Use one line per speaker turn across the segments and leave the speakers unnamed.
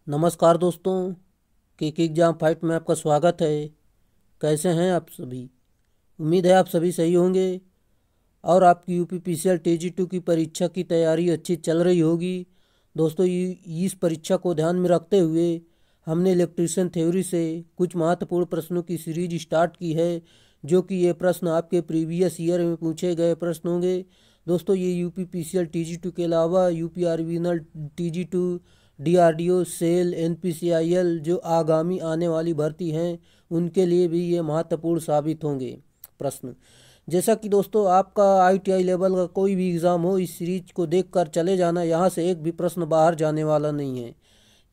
नमस्कार दोस्तों, kick exam fight में आपका स्वागत है। कैसे हैं आप सभी? उम्मीद है आप सभी सही होंगे और आपकी यूपीपीसीएल टीजी 2 की परीक्षा की तैयारी अच्छी चल रही होगी। दोस्तों, इस परीक्षा को ध्यान में रखते हुए हमने इलेक्ट्रिशियन थ्योरी से कुछ महत्वपूर्ण प्रश्नों की सीरीज स्टार्ट की है, जो कि ये प्रश्न आपके प्रीवियस ईयर में पूछे गए प्रश्न होंगे। दोस्तों, ये यूपीपीसीएल टीजी 2 के अलावा UPR regional TG 2, DRDO, SAIL, NPCIL जो आगामी आने वाली भर्ती हैं उनके लिए भी ये महत्वपूर्ण साबित होंगे प्रश्न। जैसा कि दोस्तों आपका आईटीआई लेवल का कोई भी एग्ज़ाम हो, इस सीरीज को देखकर चले जाना, यहाँ से एक भी प्रश्न बाहर जाने वाला नहीं है।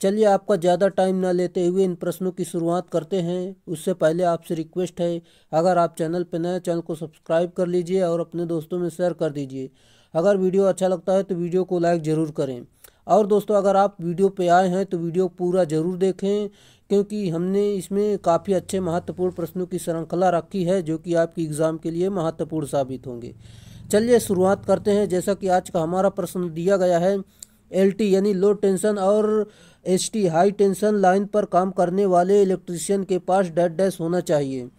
चलिए, आपका ज़्यादा टाइम ना लेते हुए इन प्रश्नों की शुरुआत करते हैं। उससे पहले आपसे रिक्वेस्ट है, अगर आप चैनल पर नए, चैनल को सब्सक्राइब कर लीजिए और अपने दोस्तों में शेयर कर दीजिए। अगर वीडियो अच्छा लगता है तो वीडियो को लाइक ज़रूर करें। और दोस्तों, अगर आप वीडियो पे आए हैं तो वीडियो पूरा ज़रूर देखें, क्योंकि हमने इसमें काफ़ी अच्छे महत्वपूर्ण प्रश्नों की श्रृंखला रखी है, जो कि आपकी एग्ज़ाम के लिए महत्वपूर्ण साबित होंगे। चलिए शुरुआत करते हैं। जैसा कि आज का हमारा प्रश्न दिया गया है, एलटी यानी लो टेंशन और एचटी हाई टेंशन लाइन पर काम करने वाले इलेक्ट्रीशियन के पास डैश डैश होना चाहिए।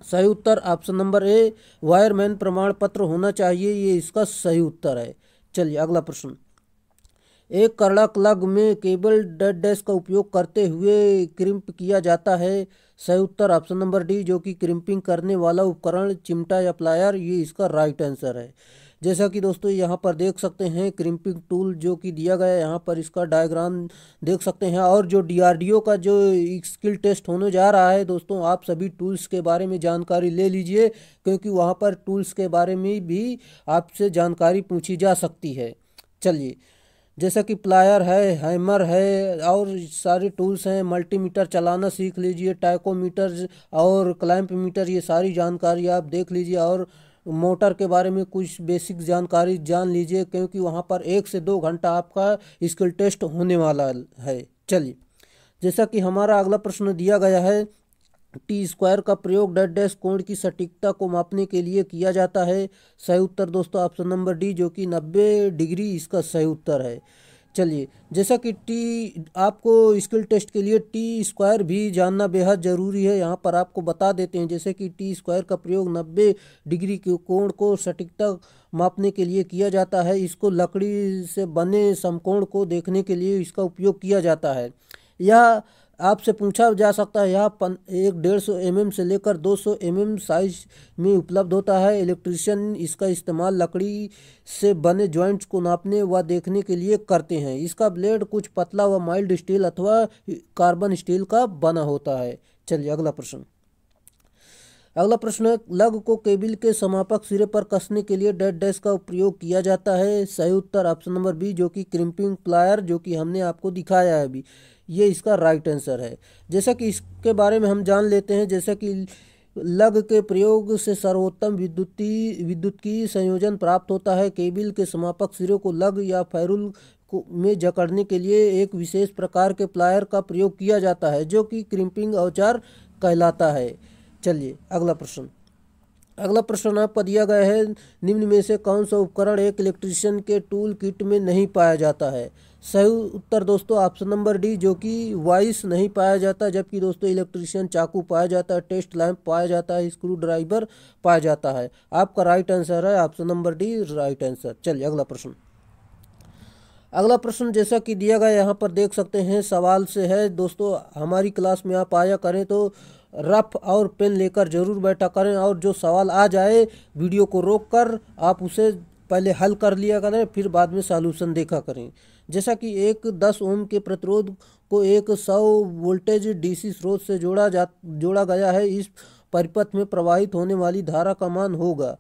सही उत्तर ऑप्शन नंबर ए, वायरमैन प्रमाण पत्र होना चाहिए। ये इसका सही उत्तर है। चलिए अगला प्रश्न। एक करड़ा प्लग में केबल डैश डैश का उपयोग करते हुए क्रिम्प किया जाता है। सही उत्तर ऑप्शन नंबर डी, जो कि क्रिम्पिंग करने वाला उपकरण चिमटा या प्लायर, ये इसका राइट आंसर है। जैसा कि दोस्तों यहाँ पर देख सकते हैं, क्रिम्पिंग टूल जो कि दिया गया है, यहाँ पर इसका डायग्राम देख सकते हैं। और जो डीआरडीओ का जो स्किल टेस्ट होने जा रहा है दोस्तों, आप सभी टूल्स के बारे में जानकारी ले लीजिए, क्योंकि वहाँ पर टूल्स के बारे में भी आपसे जानकारी पूछी जा सकती है। चलिए, जैसा कि प्लायर है, हैमर है और सारे टूल्स हैं। मल्टीमीटर चलाना सीख लीजिए, टाइकोमीटर और क्लैंप मीटर, ये सारी जानकारी आप देख लीजिए। और मोटर के बारे में कुछ बेसिक जानकारी जान लीजिए, क्योंकि वहाँ पर 1 से 2 घंटा आपका स्किल टेस्ट होने वाला है। चलिए, जैसा कि हमारा अगला प्रश्न दिया गया है, टी स्क्वायर का प्रयोग डैश डैश कोण की सटीकता को मापने के लिए किया जाता है। सही उत्तर दोस्तों ऑप्शन नंबर डी, जो कि 90 डिग्री इसका सही उत्तर है। चलिए, जैसा कि टी आपको स्किल टेस्ट के लिए टी स्क्वायर भी जानना बेहद ज़रूरी है, यहाँ पर आपको बता देते हैं। जैसे कि टी स्क्वायर का प्रयोग 90 डिग्री के कोण को सटीकता मापने के लिए किया जाता है। इसको लकड़ी से बने समकोण को देखने के लिए इसका उपयोग किया जाता है। यह आपसे पूछा जा सकता है, यह 150 mm से लेकर 200 mm साइज में उपलब्ध होता है। इलेक्ट्रीशियन इसका इस्तेमाल लकड़ी से बने जॉइंट्स को नापने व देखने के लिए करते हैं। इसका ब्लेड कुछ पतला व माइल्ड स्टील अथवा कार्बन स्टील का बना होता है। चलिए अगला प्रश्न। अगला प्रश्न है, लग को केबिल के समापक सिरे पर कसने के लिए डैश डैश का प्रयोग किया जाता है। सही उत्तर ऑप्शन नंबर बी, जो कि क्रिम्पिंग प्लायर, जो कि हमने आपको दिखाया है अभी, ये इसका राइट आंसर है। जैसा कि इसके बारे में हम जान लेते हैं। जैसा कि लग के प्रयोग से सर्वोत्तम विद्युत की संयोजन प्राप्त होता है। केबिल के समापक सिरे को लग या फेरुल में जकड़ने के लिए एक विशेष प्रकार के प्लायर का प्रयोग किया जाता है, जो कि क्रिम्पिंग औजार कहलाता है। चलिए अगला प्रश्न। अगला प्रश्न आपका दिया गया है, निम्न में से कौन सा उपकरण एक इलेक्ट्रीशियन के टूल किट में नहीं पाया जाता है। सही उत्तर दोस्तों ऑप्शन नंबर डी, जो कि वाइस नहीं पाया जाता, जबकि दोस्तों इलेक्ट्रीशियन चाकू पाया जाता है, टेस्ट लैंप पाया जाता है, स्क्रू ड्राइवर पाया जाता है। आपका राइट आंसर है option number D, right answer. चलिए अगला प्रश्न। अगला प्रश्न जैसा कि दिया गया यहाँ पर देख सकते हैं, सवाल से है। दोस्तों, हमारी क्लास में आप आया करें तो रफ और पेन लेकर जरूर बैठा करें, और जो सवाल आ जाए वीडियो को रोक कर आप उसे पहले हल कर लिया करें, फिर बाद में सॉल्यूशन देखा करें। जैसा कि एक 10 ओम के प्रतिरोध को एक 100 वोल्टेज डीसी स्रोत से जोड़ा गया है। इस परिपथ में प्रवाहित होने वाली धारा का मान होगा।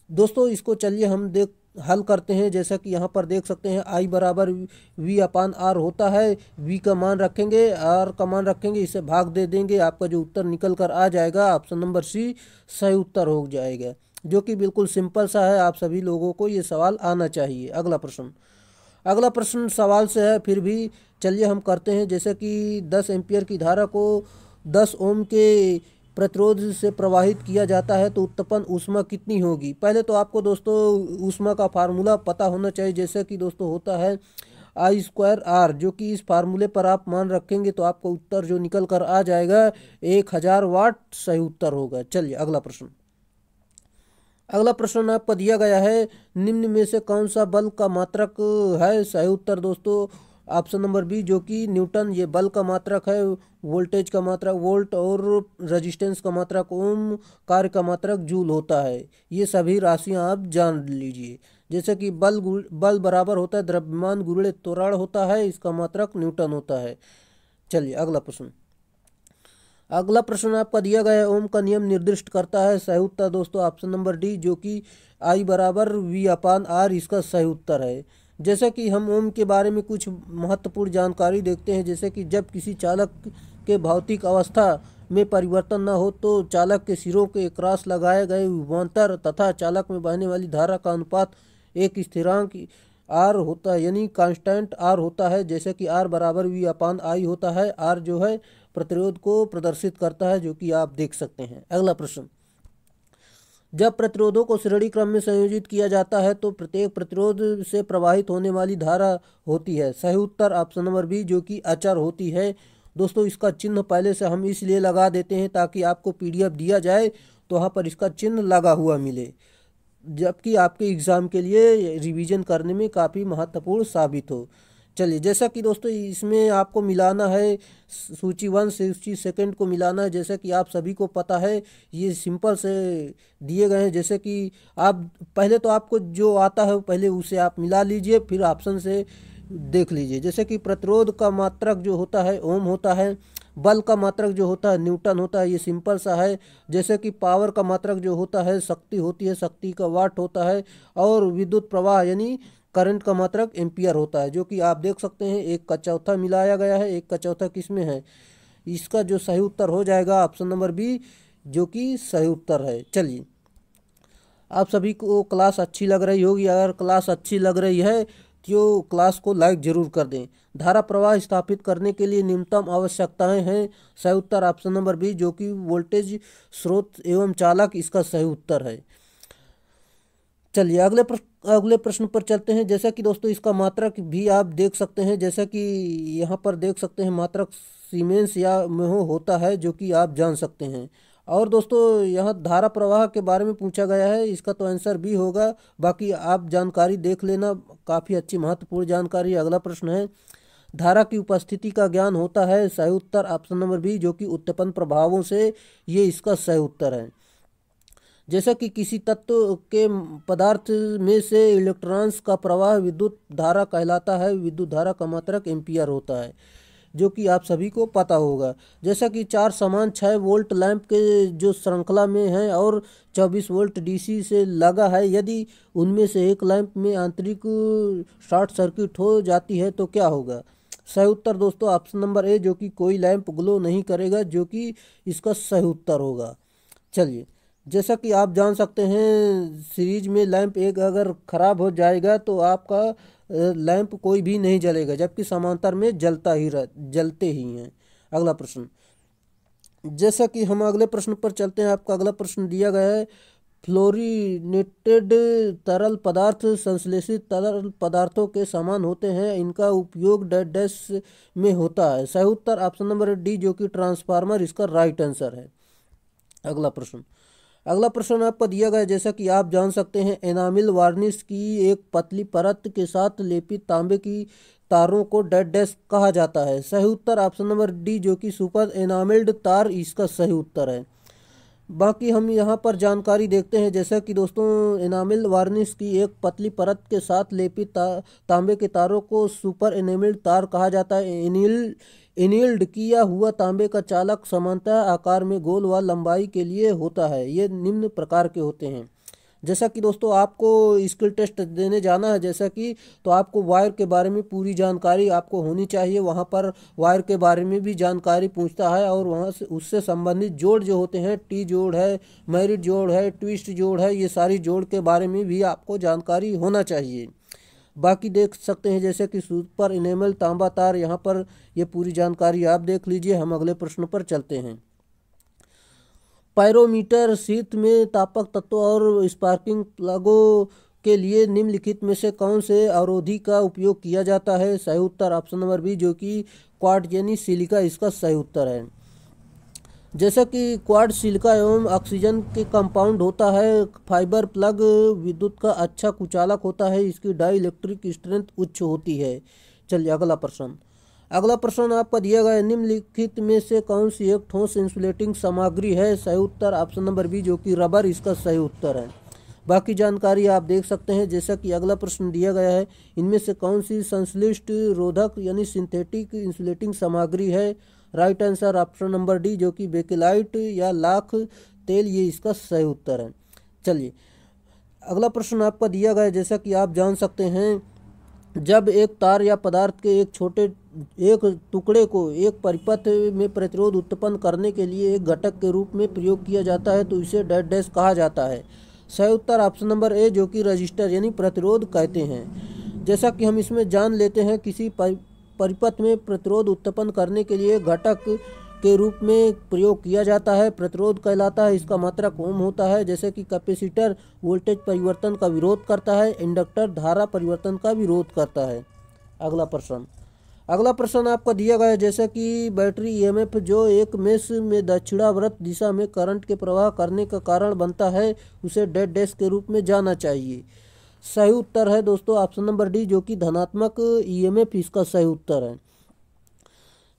दोस्तों, इसको चलिए हम हल करते हैं। जैसा कि यहाँ पर देख सकते हैं, आई बराबर V/R होता है। V का मान रखेंगे, R का मान रखेंगे, इसे भाग दे देंगे, आपका जो उत्तर निकल कर आ जाएगा ऑप्शन नंबर सी सही उत्तर हो जाएगा, जो कि बिल्कुल सिंपल सा है। आप सभी लोगों को ये सवाल आना चाहिए। अगला प्रश्न। अगला प्रश्न सवाल से है, फिर भी चलिए हम करते हैं। जैसे कि 10 एम्पियर की धारा को 10 ओम के प्रतिरोध से प्रवाहित किया जाता है, तो उत्पन्न ऊष्मा कितनी होगी। पहले तो आपको दोस्तों ऊष्मा का फार्मूला पता होना चाहिए। जैसे कि दोस्तों होता है I²R, जो कि इस फार्मूले पर आप मान रखेंगे तो आपका उत्तर जो निकल कर आ जाएगा 1000 वाट सही उत्तर होगा। चलिए अगला प्रश्न। अगला प्रश्न आपका दिया गया है, निम्न में से कौन सा बल का मात्रक है? सही उत्तर दोस्तों ऑप्शन नंबर बी, जो कि न्यूटन ये बल का मात्रक है। वोल्टेज का मात्रक वोल्ट और रेजिस्टेंस का मात्रक ओम, कार्य का मात्रक जूल होता है। ये सभी राशियां आप जान लीजिए। जैसे कि बल बराबर होता है द्रव्यमान गुणित त्वरण होता है, इसका मात्रक न्यूटन होता है। चलिए अगला प्रश्न। अगला प्रश्न आपका दिया गया है, ओम का नियम निर्दिष्ट करता है। सही उत्तर दोस्तों ऑप्शन नंबर डी, जो कि I = V/R, इसका सही उत्तर है। जैसा कि हम ओम के बारे में कुछ महत्वपूर्ण जानकारी देखते हैं, जैसे कि जब किसी चालक के भौतिक अवस्था में परिवर्तन न हो तो चालक के सिरों के क्रॉस लगाए गए विभवांतर तथा चालक में बहने वाली धारा का अनुपात एक स्थिरांक आर होता है, यानी कांस्टेंट आर होता है। जैसे कि R = V/I होता है। आर जो है प्रतिरोध को प्रदर्शित करता है, जो कि आप देख सकते हैं। अगला प्रश्न। जब प्रतिरोधों को श्रेणी क्रम में संयोजित किया जाता है तो प्रत्येक प्रतिरोध से प्रवाहित होने वाली धारा होती है। सही उत्तर ऑप्शन नंबर बी, जो कि अचर होती है। दोस्तों इसका चिन्ह पहले से हम इसलिए लगा देते हैं ताकि आपको PDF दिया जाए तो वहाँ पर इसका चिन्ह लगा हुआ मिले, जबकि आपके एग्ज़ाम के लिए रिवीजन करने में काफ़ी महत्वपूर्ण साबित हो। चलिए, जैसा कि दोस्तों इसमें आपको मिलाना है सूची 1 से सूची 2 को मिलाना है। जैसा कि आप सभी को पता है, ये सिंपल से दिए गए हैं। जैसे कि आप पहले तो आपको जो आता है पहले उसे आप मिला लीजिए, फिर ऑप्शन से देख लीजिए। जैसे कि प्रतिरोध का मात्रक जो होता है ओम होता है, बल का मात्रक जो होता है न्यूटन होता है, ये सिंपल सा है। जैसे कि पावर का मात्रक जो होता है शक्ति होती है, शक्ति का वाट होता है। और विद्युत प्रवाह यानी करंट का मात्रक एम्पियर होता है, जो कि आप देख सकते हैं 1/4 मिलाया गया है। 1/4 किस में है? इसका जो सही उत्तर हो जाएगा ऑप्शन नंबर बी, जो कि सही उत्तर है। चलिए, आप सभी को क्लास अच्छी लग रही होगी। अगर क्लास अच्छी लग रही है तो क्लास को लाइक जरूर कर दें। धारा प्रवाह स्थापित करने के लिए न्यूनतम आवश्यकताएं हैं। सही उत्तर ऑप्शन नंबर बी, जो कि वोल्टेज स्रोत एवं चालक, इसका सही उत्तर है। चलिए अगले प्रश्न पर चलते हैं। जैसा कि दोस्तों इसका मात्रक भी आप देख सकते हैं। जैसा कि यहाँ पर देख सकते हैं मात्रक सीमेंस या मेहो होता है, जो कि आप जान सकते हैं। और दोस्तों यहाँ धारा प्रवाह के बारे में पूछा गया है, इसका तो आंसर बी होगा। बाकी आप जानकारी देख लेना, काफ़ी अच्छी महत्वपूर्ण जानकारी। अगला प्रश्न है, धारा की उपस्थिति का ज्ञान होता है। सही उत्तर ऑप्शन नंबर बी, जो कि उत्पन्न प्रभावों से, ये इसका सही उत्तर है। जैसा कि किसी तत्व के पदार्थ में से इलेक्ट्रॉन्स का प्रवाह विद्युत धारा कहलाता है। विद्युत धारा का मात्रक एम्पियर होता है, जो कि आप सभी को पता होगा। जैसा कि 4 समान 6 वोल्ट लैंप के जो श्रृंखला में हैं और 24 वोल्ट DC से लगा है, यदि उनमें से एक लैंप में आंतरिक शॉर्ट सर्किट हो जाती है तो क्या होगा? सही उत्तर दोस्तों ऑप्शन नंबर ए, जो कि कोई लैंप ग्लो नहीं करेगा, जो कि इसका सही उत्तर होगा। चलिए, जैसा कि आप जान सकते हैं सीरीज में लैंप एक अगर ख़राब हो जाएगा तो आपका लैंप कोई भी नहीं जलेगा, जबकि समांतर में जलते ही हैं। अगला प्रश्न। जैसा कि हम अगले प्रश्न पर चलते हैं, आपका अगला प्रश्न दिया गया है, फ्लोरीनेटेड तरल पदार्थ संश्लेषित तरल पदार्थों के समान होते हैं, इनका उपयोग डैश में होता है। सही उत्तर ऑप्शन नंबर डी, जो कि ट्रांसफार्मर, इसका राइट आंसर है। अगला प्रश्न आपको दिया गया है। जैसा कि आप जान सकते हैं एनामिल वार्निश की एक पतली परत के साथ लेपित तांबे की तारों को डैश कहा जाता है। सही उत्तर ऑप्शन नंबर डी, जो कि सुपर एनामिल्ड तार, इसका सही उत्तर है। बाकी हम यहाँ पर जानकारी देखते हैं। जैसा कि दोस्तों एनामिल वार्निश की एक पतली परत के साथ लेपित तांबे के तारों को सुपर एनामिल्ड तार कहा जाता है। एनील्ड किया हुआ तांबे का चालक सामान्यतः आकार में गोल व लंबाई के लिए होता है। ये निम्न प्रकार के होते हैं। जैसा कि दोस्तों आपको स्किल टेस्ट देने जाना है, जैसा कि तो आपको वायर के बारे में पूरी जानकारी आपको होनी चाहिए। वहाँ पर वायर के बारे में भी जानकारी पूछता है और वहाँ से उससे संबंधित जोड़ जो होते हैं, टी जोड़ है, मैरिट जोड़ है, ट्विस्ट जोड़ है, ये सारी जोड़ के बारे में भी आपको जानकारी होना चाहिए। बाकी देख सकते हैं जैसे कि सुपर इनेमल तांबा तार, यहाँ पर ये पूरी जानकारी आप देख लीजिए। हम अगले प्रश्न पर चलते हैं। पायरोमीटर शीत में तापक तत्व और स्पार्किंग प्लगों के लिए निम्नलिखित में से कौन से अवरोधी का उपयोग किया जाता है? सही उत्तर ऑप्शन नंबर बी जो कि क्वार्ट्ज यानी सिलिका इसका सही उत्तर है। जैसा कि क्वार्ट्ज सिलिका एवं ऑक्सीजन के कंपाउंड होता है। फाइबर प्लग विद्युत का अच्छा कुचालक होता है। इसकी डाई इलेक्ट्रिक स्ट्रेंथ उच्च होती है। चलिए अगला प्रश्न। अगला प्रश्न आपका दिया गया है, निम्नलिखित में से कौन सी एक ठोस इंसुलेटिंग सामग्री है? सही उत्तर ऑप्शन नंबर बी जो कि रबर इसका सही उत्तर है। बाकी जानकारी आप देख सकते हैं। जैसा कि अगला प्रश्न दिया गया है, इनमें से कौन सी संश्लिष्ट रोधक यानी सिंथेटिक इंसुलेटिंग सामग्री है? Right answer option number D जो कि बेकेलाइट या लाख तेल ये इसका सही उत्तर है। चलिए अगला प्रश्न आपका दिया गया है, जैसा कि आप जान सकते हैं, जब एक तार या पदार्थ के एक टुकड़े को एक परिपथ में प्रतिरोध उत्पन्न करने के लिए एक घटक के रूप में प्रयोग किया जाता है तो इसे डैश डैश कहा जाता है। सही उत्तर ऑप्शन नंबर ए जो कि रजिस्टर यानी प्रतिरोध कहते हैं। जैसा कि हम इसमें जान लेते हैं, किसी परिपथ में प्रतिरोध उत्पन्न करने के लिए घटक के रूप में प्रयोग किया जाता है प्रतिरोध कहलाता है। इसका मात्रक ओम होता है। जैसे कि कैपेसिटर वोल्टेज परिवर्तन का विरोध करता है, इंडक्टर धारा परिवर्तन का विरोध करता है। अगला प्रश्न आपका दिया गया है, जैसे कि बैटरी ईएमएफ जो एक मेष में दक्षिणावर्त दिशा में करंट के प्रवाह करने का कारण बनता है उसे डेड डैश के रूप में जाना चाहिए। सही उत्तर है दोस्तों ऑप्शन नंबर डी जो कि धनात्मक ईएमएफ इसका सही उत्तर है।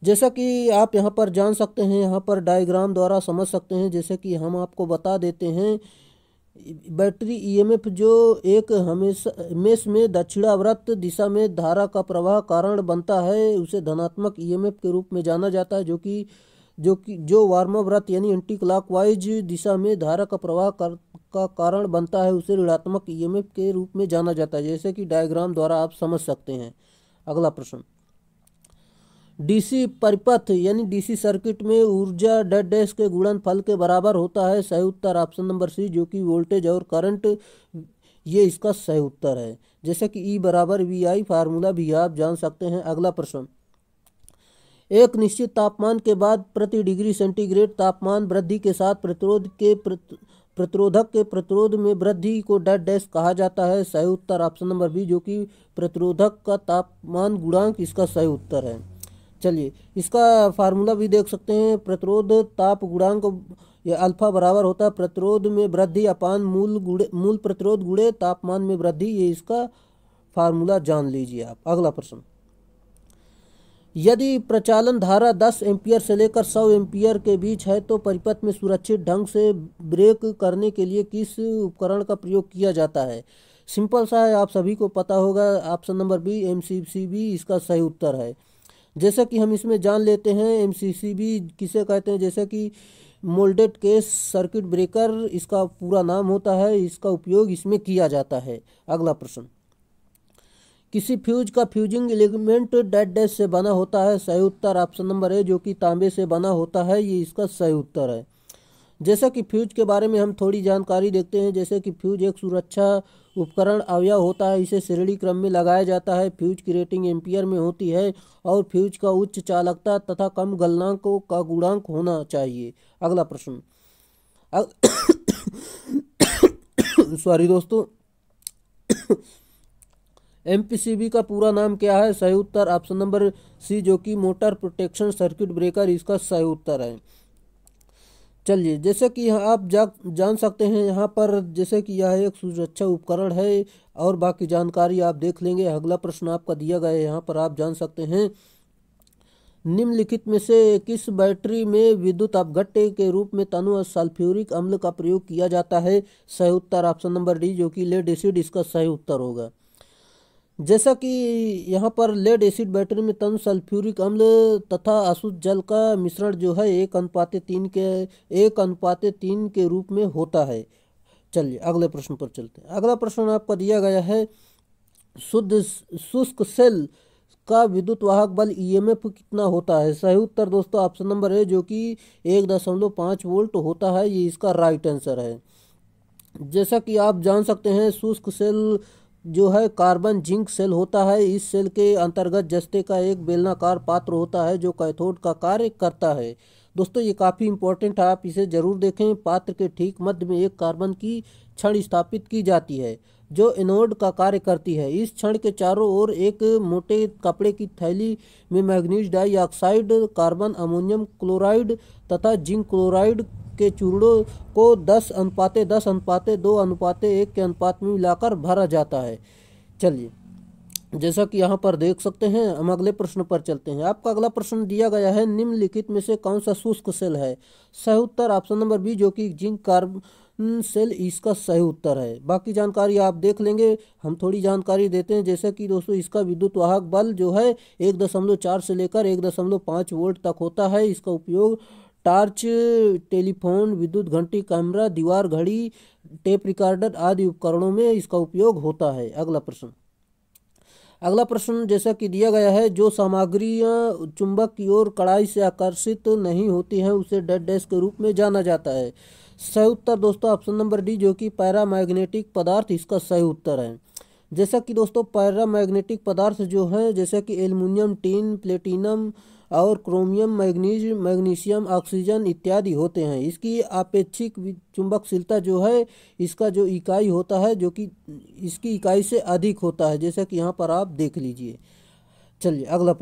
जैसा कि आप यहाँ पर जान सकते हैं, यहाँ पर डायग्राम द्वारा समझ सकते हैं। जैसे कि हम आपको बता देते हैं, बैटरी ईएमएफ जो एक हमेशा मेष में दक्षिणावर्त दिशा में धारा का प्रवाह कारण बनता है उसे धनात्मक ईएमएफ के रूप में जाना जाता है। जो वार्मावर्त यानी एंटी क्लॉकवाइज दिशा में धारा का प्रवाह का कारण बनता है उसे ऋणात्मक ईएमएफ के रूप में जाना जाता है। जैसे कि डायग्राम द्वारा आप समझ सकते हैं। अगला प्रश्न, डीसी परिपथ यानी डीसी सर्किट में ऊर्जा डेड डैश के गुणनफल के बराबर होता है। सही उत्तर ऑप्शन नंबर सी जो कि वोल्टेज और करंट ये इसका सही उत्तर है। जैसे कि ई बराबर वी आई फार्मूला भी आप जान सकते हैं। अगला प्रश्न, एक निश्चित तापमान के बाद प्रति डिग्री सेंटीग्रेड तापमान वृद्धि के साथ प्रतिरोधक के प्रतिरोध में वृद्धि को डेड डैश कहा जाता है। सही उत्तर ऑप्शन नंबर बी जो कि प्रतिरोधक का तापमान गुणांक इसका सही उत्तर है। चलिए इसका फार्मूला भी देख सकते हैं। प्रतिरोध ताप गुणांक या अल्फा बराबर होता है प्रतिरोध में वृद्धि अपान मूल प्रतिरोध गुणे तापमान में वृद्धि। ये इसका फार्मूला जान लीजिए आप। अगला प्रश्न, यदि प्रचालन धारा 10 एम्पियर से लेकर 100 एम्पियर के बीच है तो परिपथ में सुरक्षित ढंग से ब्रेक करने के लिए किस उपकरण का प्रयोग किया जाता है? सिंपल सा है, आप सभी को पता होगा। ऑप्शन नंबर बी एमसीसीबी इसका सही उत्तर है। जैसा कि हम इसमें जान लेते हैं, एमसीसीबी किसे कहते हैं। जैसे कि मोल्डेड केस सर्किट ब्रेकर इसका पूरा नाम होता है। इसका उपयोग इसमें किया जाता है। अगला प्रश्न, किसी फ्यूज का फ्यूजिंग एलिमेंट डेड डैश से बना होता है। सही उत्तर ऑप्शन नंबर ए जो कि तांबे से बना होता है। ये इसका सही उत्तर है। जैसा कि फ्यूज के बारे में हम थोड़ी जानकारी देखते हैं। जैसे कि फ्यूज एक सुरक्षा उपकरण अवयव होता है। इसे श्रेणी क्रम में लगाया जाता है। फ्यूज की रेटिंग एम्पियर में होती है और फ्यूज का उच्च चालकता तथा कम गलनांक का गुणांक होना चाहिए। अगला प्रश्न, सॉरी दोस्तों, एमपीसीबी का पूरा नाम क्या है? सही उत्तर ऑप्शन नंबर सी जो कि मोटर प्रोटेक्शन सर्किट ब्रेकर इसका सही उत्तर है। चलिए जैसे कि यहाँ आप जान सकते हैं, यहाँ पर जैसे कि यह एक सुरक्षा उपकरण है और बाकी जानकारी आप देख लेंगे। अगला प्रश्न आपका दिया गया है, यहाँ पर आप जान सकते हैं, निम्नलिखित में से किस बैटरी में विद्युत अपघट्य के रूप में तनु सल्फ्यूरिक अम्ल का प्रयोग किया जाता है? सही उत्तर ऑप्शन नंबर डी जो कि लेड एसिड इसका सही उत्तर होगा। जैसा कि यहाँ पर लेड एसिड बैटरी में तनु सल्फ्यूरिक अम्ल तथा अशुद्ध जल का मिश्रण जो है 1:3 के रूप में होता है। चलिए अगले प्रश्न पर चलते हैं। अगला प्रश्न आपका दिया गया है, शुद्ध शुष्क सेल का विद्युत वाहक बल ईएमएफ कितना होता है? सही उत्तर दोस्तों ऑप्शन नंबर ए जो कि 1.5 वोल्ट होता है। ये इसका राइट आंसर है। जैसा कि आप जान सकते हैं, शुष्क सेल जो है कार्बन जिंक सेल होता है। इस सेल के अंतर्गत जस्ते का एक बेलनाकार पात्र होता है जो कैथोड का कार्य करता है। दोस्तों ये काफ़ी इंपॉर्टेंट है, आप इसे जरूर देखें। पात्र के ठीक मध्य में एक कार्बन की छड़ स्थापित की जाती है। जो एनोड का कार्य करती है। इस क्षण के चारों ओर एक मोटे कपड़े की थैली में manganese dioxide, carbon, ammonium chloride तथा जिंक क्लोराइड के चूर्णों को 10:10:2:1 के अनुपात में मिलाकर भरा जाता है। चलिए, जैसा कि यहाँ पर देख सकते हैं, हम अगले प्रश्न पर चलते हैं। आपका अगला प्रश्न दिया गया है, निम्नलिखित में से कौन सा शुष्क सेल है? सही उत्तर ऑप्शन नंबर बी, जो कि जिंक कार्बन सेल इसका सही उत्तर है। बाकी जानकारी आप देख लेंगे, हम थोड़ी जानकारी देते हैं। जैसे कि दोस्तों, इसका विद्युत वाहक बल जो है 1.4 से लेकर 1.5 वोल्ट तक होता है। इसका उपयोग टार्च, टेलीफोन, विद्युत घंटी, कैमरा, दीवार घड़ी, टेप रिकॉर्डर आदि उपकरणों में इसका उपयोग होता है। अगला प्रश्न जैसा कि दिया गया है, जो सामग्रियां चुंबक की ओर कड़ाई से आकर्षित नहीं होती हैं उसे डेड डैश के रूप में जाना जाता है। सही उत्तर दोस्तों ऑप्शन नंबर डी, जो कि पैरामैग्नेटिक पदार्थ इसका सही उत्तर है। जैसा कि दोस्तों, पैरामैग्नेटिक पदार्थ जो हैं, जैसे कि एल्युमिनियम, टिन, प्लेटिनम और क्रोमियम, मैग्नीशियम, ऑक्सीजन इत्यादि होते हैं। इसकी आपेक्षिक चुंबकशीलता जो है, इसका जो इकाई होता है, जो कि इसकी इकाई से अधिक होता है, जैसा कि यहाँ पर आप देख लीजिए। चलिए, अगला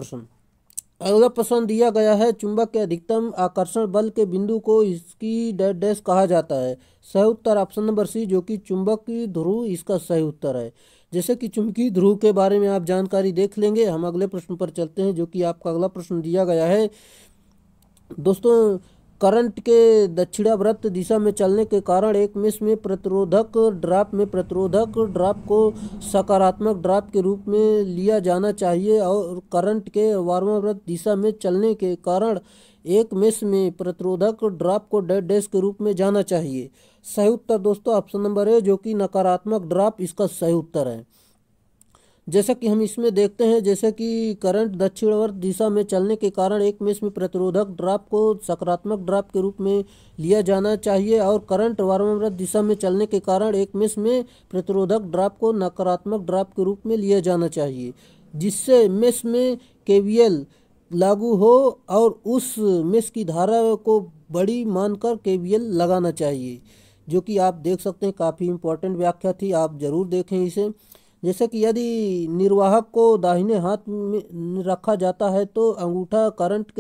प्रश्न दिया गया है, चुंबक के अधिकतम आकर्षण बल के बिंदु को इसकी डेड डैश कहा जाता है। सही उत्तर ऑप्शन नंबर सी, जो कि चुंबकीय ध्रुव इसका सही उत्तर है। जैसे कि चुंबकीय ध्रुव के बारे में आप जानकारी देख लेंगे। हम अगले प्रश्न पर चलते हैं, जो कि आपका अगला प्रश्न दिया गया है दोस्तों, करंट के दक्षिणावर्त दिशा में चलने के कारण एक मेष में प्रतिरोधक ड्रॉप को सकारात्मक ड्रॉप के रूप में लिया जाना चाहिए, और करंट के वामावर्त दिशा में चलने के कारण एक मेष में प्रतिरोधक ड्रॉप को डेड डैश के रूप में जाना चाहिए। सही उत्तर दोस्तों ऑप्शन नंबर ए, जो कि नकारात्मक ड्रॉप इसका सही उत्तर है। जैसा कि हम इसमें देखते हैं, जैसे कि करंट दक्षिणावर्त दिशा में चलने के कारण एक मेष में प्रतिरोधक ड्रॉप को सकारात्मक ड्रॉप के रूप में लिया जाना चाहिए, और करंट वामावर्त दिशा में चलने के कारण एक मेष में प्रतिरोधक ड्रॉप को नकारात्मक ड्रॉप के रूप में लिया जाना चाहिए, जिससे मेष में केवीएल लागू हो और उस मेष की धारा को बड़ी मानकर केवीएल लगाना चाहिए। जो कि आप देख सकते हैं, काफ़ी इंपॉर्टेंट व्याख्या थी, आप जरूर देखें इसे। जैसे कि यदि निर्वाहक को दाहिने हाथ में रखा जाता है तो अंगूठा करंट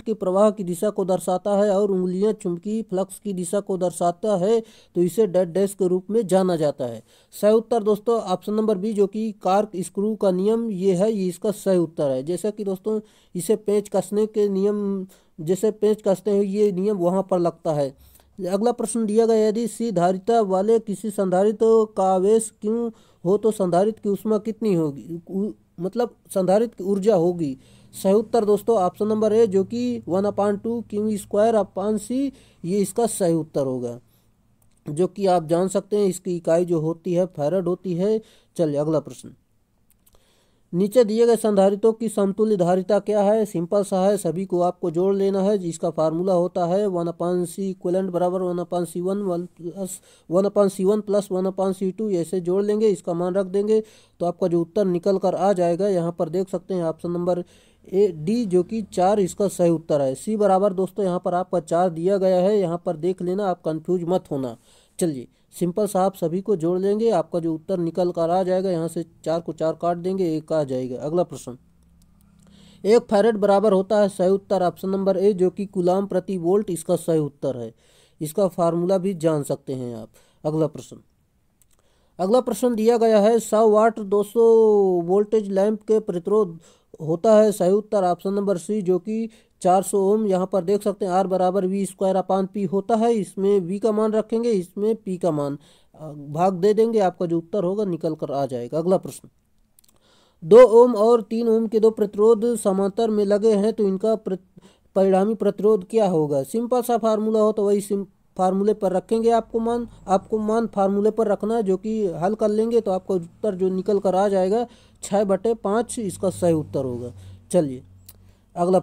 के प्रवाह की दिशा को दर्शाता है, और उंगलियां चुंबकीय फ्लक्स की दिशा को दर्शाता है, तो इसे डेड डैश के रूप में जाना जाता है। सही उत्तर दोस्तों ऑप्शन नंबर बी, जो कि कार्क स्क्रू का नियम ये है, ये इसका सही उत्तर है। जैसा कि दोस्तों, इसे पेंच कसने के नियम, जैसे पेंच कसते हैं, ये नियम वहाँ पर लगता है। अगला प्रश्न दिया गया, यदि सी धारिता वाले किसी संधारित्र का आवेश क्यों हो तो संधारित्र की ऊष्मा कितनी होगी, मतलब संधारित्र की ऊर्जा होगी। सही उत्तर दोस्तों ऑप्शन नंबर ए, जो कि 1/2 Q²/C, ये इसका सही उत्तर होगा। जो कि आप जान सकते हैं, इसकी इकाई जो होती है फैराड होती है। चलिए, अगला प्रश्न, नीचे दिए गए संधारित्रों की समतुल्य धारिता क्या है? सिंपल सा है, सभी को आपको जोड़ लेना है, जिसका फार्मूला होता है 1/C इक्विवेलेंट बराबर 1/C1 प्लस 1/C2, ऐसे जोड़ लेंगे, इसका मान रख देंगे तो आपका जो उत्तर निकल कर आ जाएगा, यहाँ पर देख सकते हैं ऑप्शन नंबर ए डी, जो कि 4 इसका सही उत्तर है। सी बराबर दोस्तों यहाँ पर आपका 4 दिया गया है, यहाँ पर देख लेना, आप कंफ्यूज मत होना। चलिए, सिंपल सा आप सभी को जोड़ लेंगे, आपका जो उत्तर निकल कर आ जाएगा, यहाँ से 4 को 4 काट देंगे, 1 आ जाएगा। अगला प्रश्न, 1 फैरेड बराबर होता है, सही उत्तर ऑप्शन नंबर ए, जो कि कूलाम प्रति वोल्ट इसका सही उत्तर है। इसका फार्मूला भी जान सकते हैं आप। अगला प्रश्न दिया गया है, 100 वाट 200 वोल्टेज लैंप के प्रतिरोध होता है, सही उत्तर ऑप्शन नंबर सी, जो कि 400 ओम। यहाँ पर देख सकते हैं R बराबर V² होता है, इसमें V का मान रखेंगे, इसमें P का मान भाग दे देंगे, आपका जो उत्तर होगा निकल कर आ जाएगा। अगला प्रश्न, 2 ओम और 3 ओम के दो प्रतिरोध समांतर में लगे हैं, तो इनका परिणामी प्रतिरोध क्या होगा? सिंपल सा फार्मूला हो तो वही फार्मूले पर रखेंगे, आपको मान फार्मूले पर रखना है, जो कि हल कर लेंगे तो आपका उत्तर जो निकल कर आ जाएगा 6/5 इसका सही उत्तर होगा। चलिए, अगला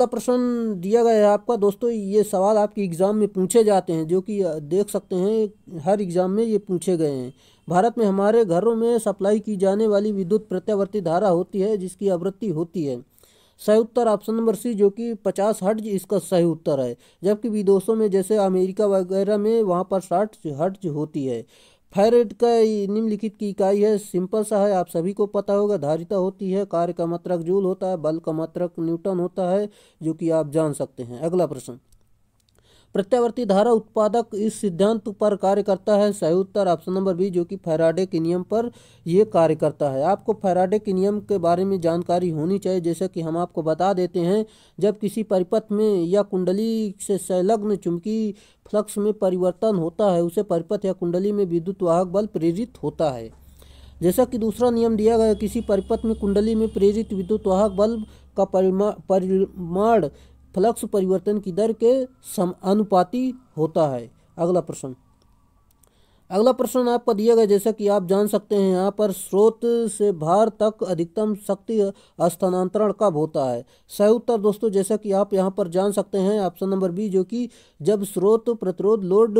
प्रश्न दिया गया है आपका दोस्तों, ये सवाल आपके एग्ज़ाम में पूछे जाते हैं, जो कि देख सकते हैं हर एग्ज़ाम में ये पूछे गए हैं। भारत में हमारे घरों में सप्लाई की जाने वाली विद्युत प्रत्यावर्ती धारा होती है, जिसकी आवृत्ति होती है सही उत्तर ऑप्शन नंबर सी जो कि 50 हर्ट्ज इसका सही उत्तर है। जबकि विदेशों में जैसे अमेरिका वगैरह में वहाँ पर 60 हर्ट्ज होती है। फेरेड का निम्नलिखित की इकाई है, सिंपल सा है, आप सभी को पता होगा। धारिता होती है, कार्य का मात्रक जूल होता है, बल का मात्रक न्यूटन होता है, जो कि आप जान सकते हैं। अगला प्रश्न, प्रत्यावर्ती धारा उत्पादक इस सिद्धांत पर कार्य करता है। सही उत्तर ऑप्शन नंबर बी जो कि फैराडे के नियम पर यह कार्य करता है। आपको फैराडे के नियम के बारे में जानकारी होनी चाहिए, जैसे कि हम आपको बता देते हैं। जब किसी परिपथ में या कुंडली से संलग्न चुंबकीय फ्लक्स में परिवर्तन होता है, उसे परिपथ या कुंडली में विद्युत वाहक बल प्रेरित होता है। जैसा कि दूसरा नियम दिया गया, किसी परिपथ में कुंडली में प्रेरित विद्युत वाहक बल का परिमाण फ्लक्स परिवर्तन की दर के समानुपाती होता है। अगला प्रश्न, अगला प्रश्न आपको दिया गया, जैसा कि आप जान सकते हैं यहाँ पर स्रोत से भार तक अधिकतम शक्ति हस्तांतरण कब होता है। सही उत्तर दोस्तों जैसा कि आप यहाँ पर जान सकते हैं ऑप्शन नंबर बी जो कि जब स्रोत प्रतिरोध लोड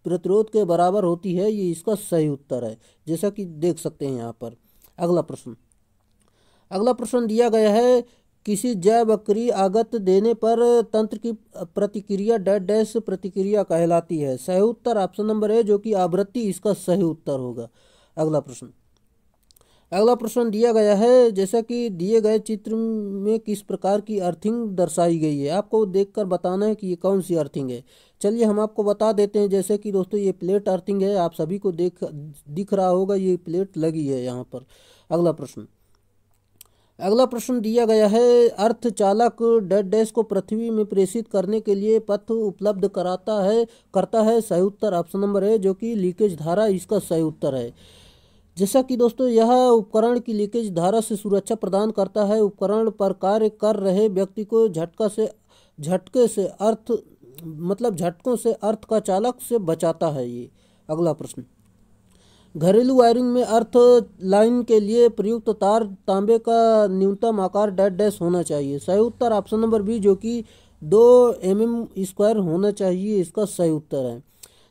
प्रतिरोध के बराबर होती है, ये इसका सही उत्तर है, जैसा कि देख सकते हैं यहाँ पर। अगला प्रश्न, अगला प्रश्न दिया गया है, किसी जैव अक्रिय आगत देने पर तंत्र की प्रतिक्रिया डैश डैश प्रतिक्रिया कहलाती है। सही उत्तर ऑप्शन नंबर है जो कि आवृत्ति इसका सही उत्तर होगा। अगला प्रश्न, अगला प्रश्न दिया गया है, जैसा कि दिए गए चित्र में किस प्रकार की अर्थिंग दर्शाई गई है। आपको देखकर बताना है कि ये कौन सी अर्थिंग है। चलिए हम आपको बता देते हैं, जैसे कि दोस्तों ये प्लेट अर्थिंग है, आप सभी को दिख रहा होगा, ये प्लेट लगी है यहाँ पर। अगला प्रश्न, अगला प्रश्न दिया गया है, अर्धचालक डैश डैश को पृथ्वी में प्रेषित करने के लिए पथ उपलब्ध करता है। सही उत्तर ऑप्शन नंबर है जो कि लीकेज धारा इसका सही उत्तर है। जैसा कि दोस्तों यह उपकरण की लीकेज धारा से सुरक्षा प्रदान करता है। उपकरण पर कार्य कर रहे व्यक्ति को झटकों से अर्थ का चालक से बचाता है ये। अगला प्रश्न, घरेलू वायरिंग में अर्थ लाइन के लिए प्रयुक्त तार तांबे का न्यूनतम आकार डैश डैश होना चाहिए। सही उत्तर ऑप्शन नंबर बी जो कि 2 mm² होना चाहिए, इसका सही उत्तर है।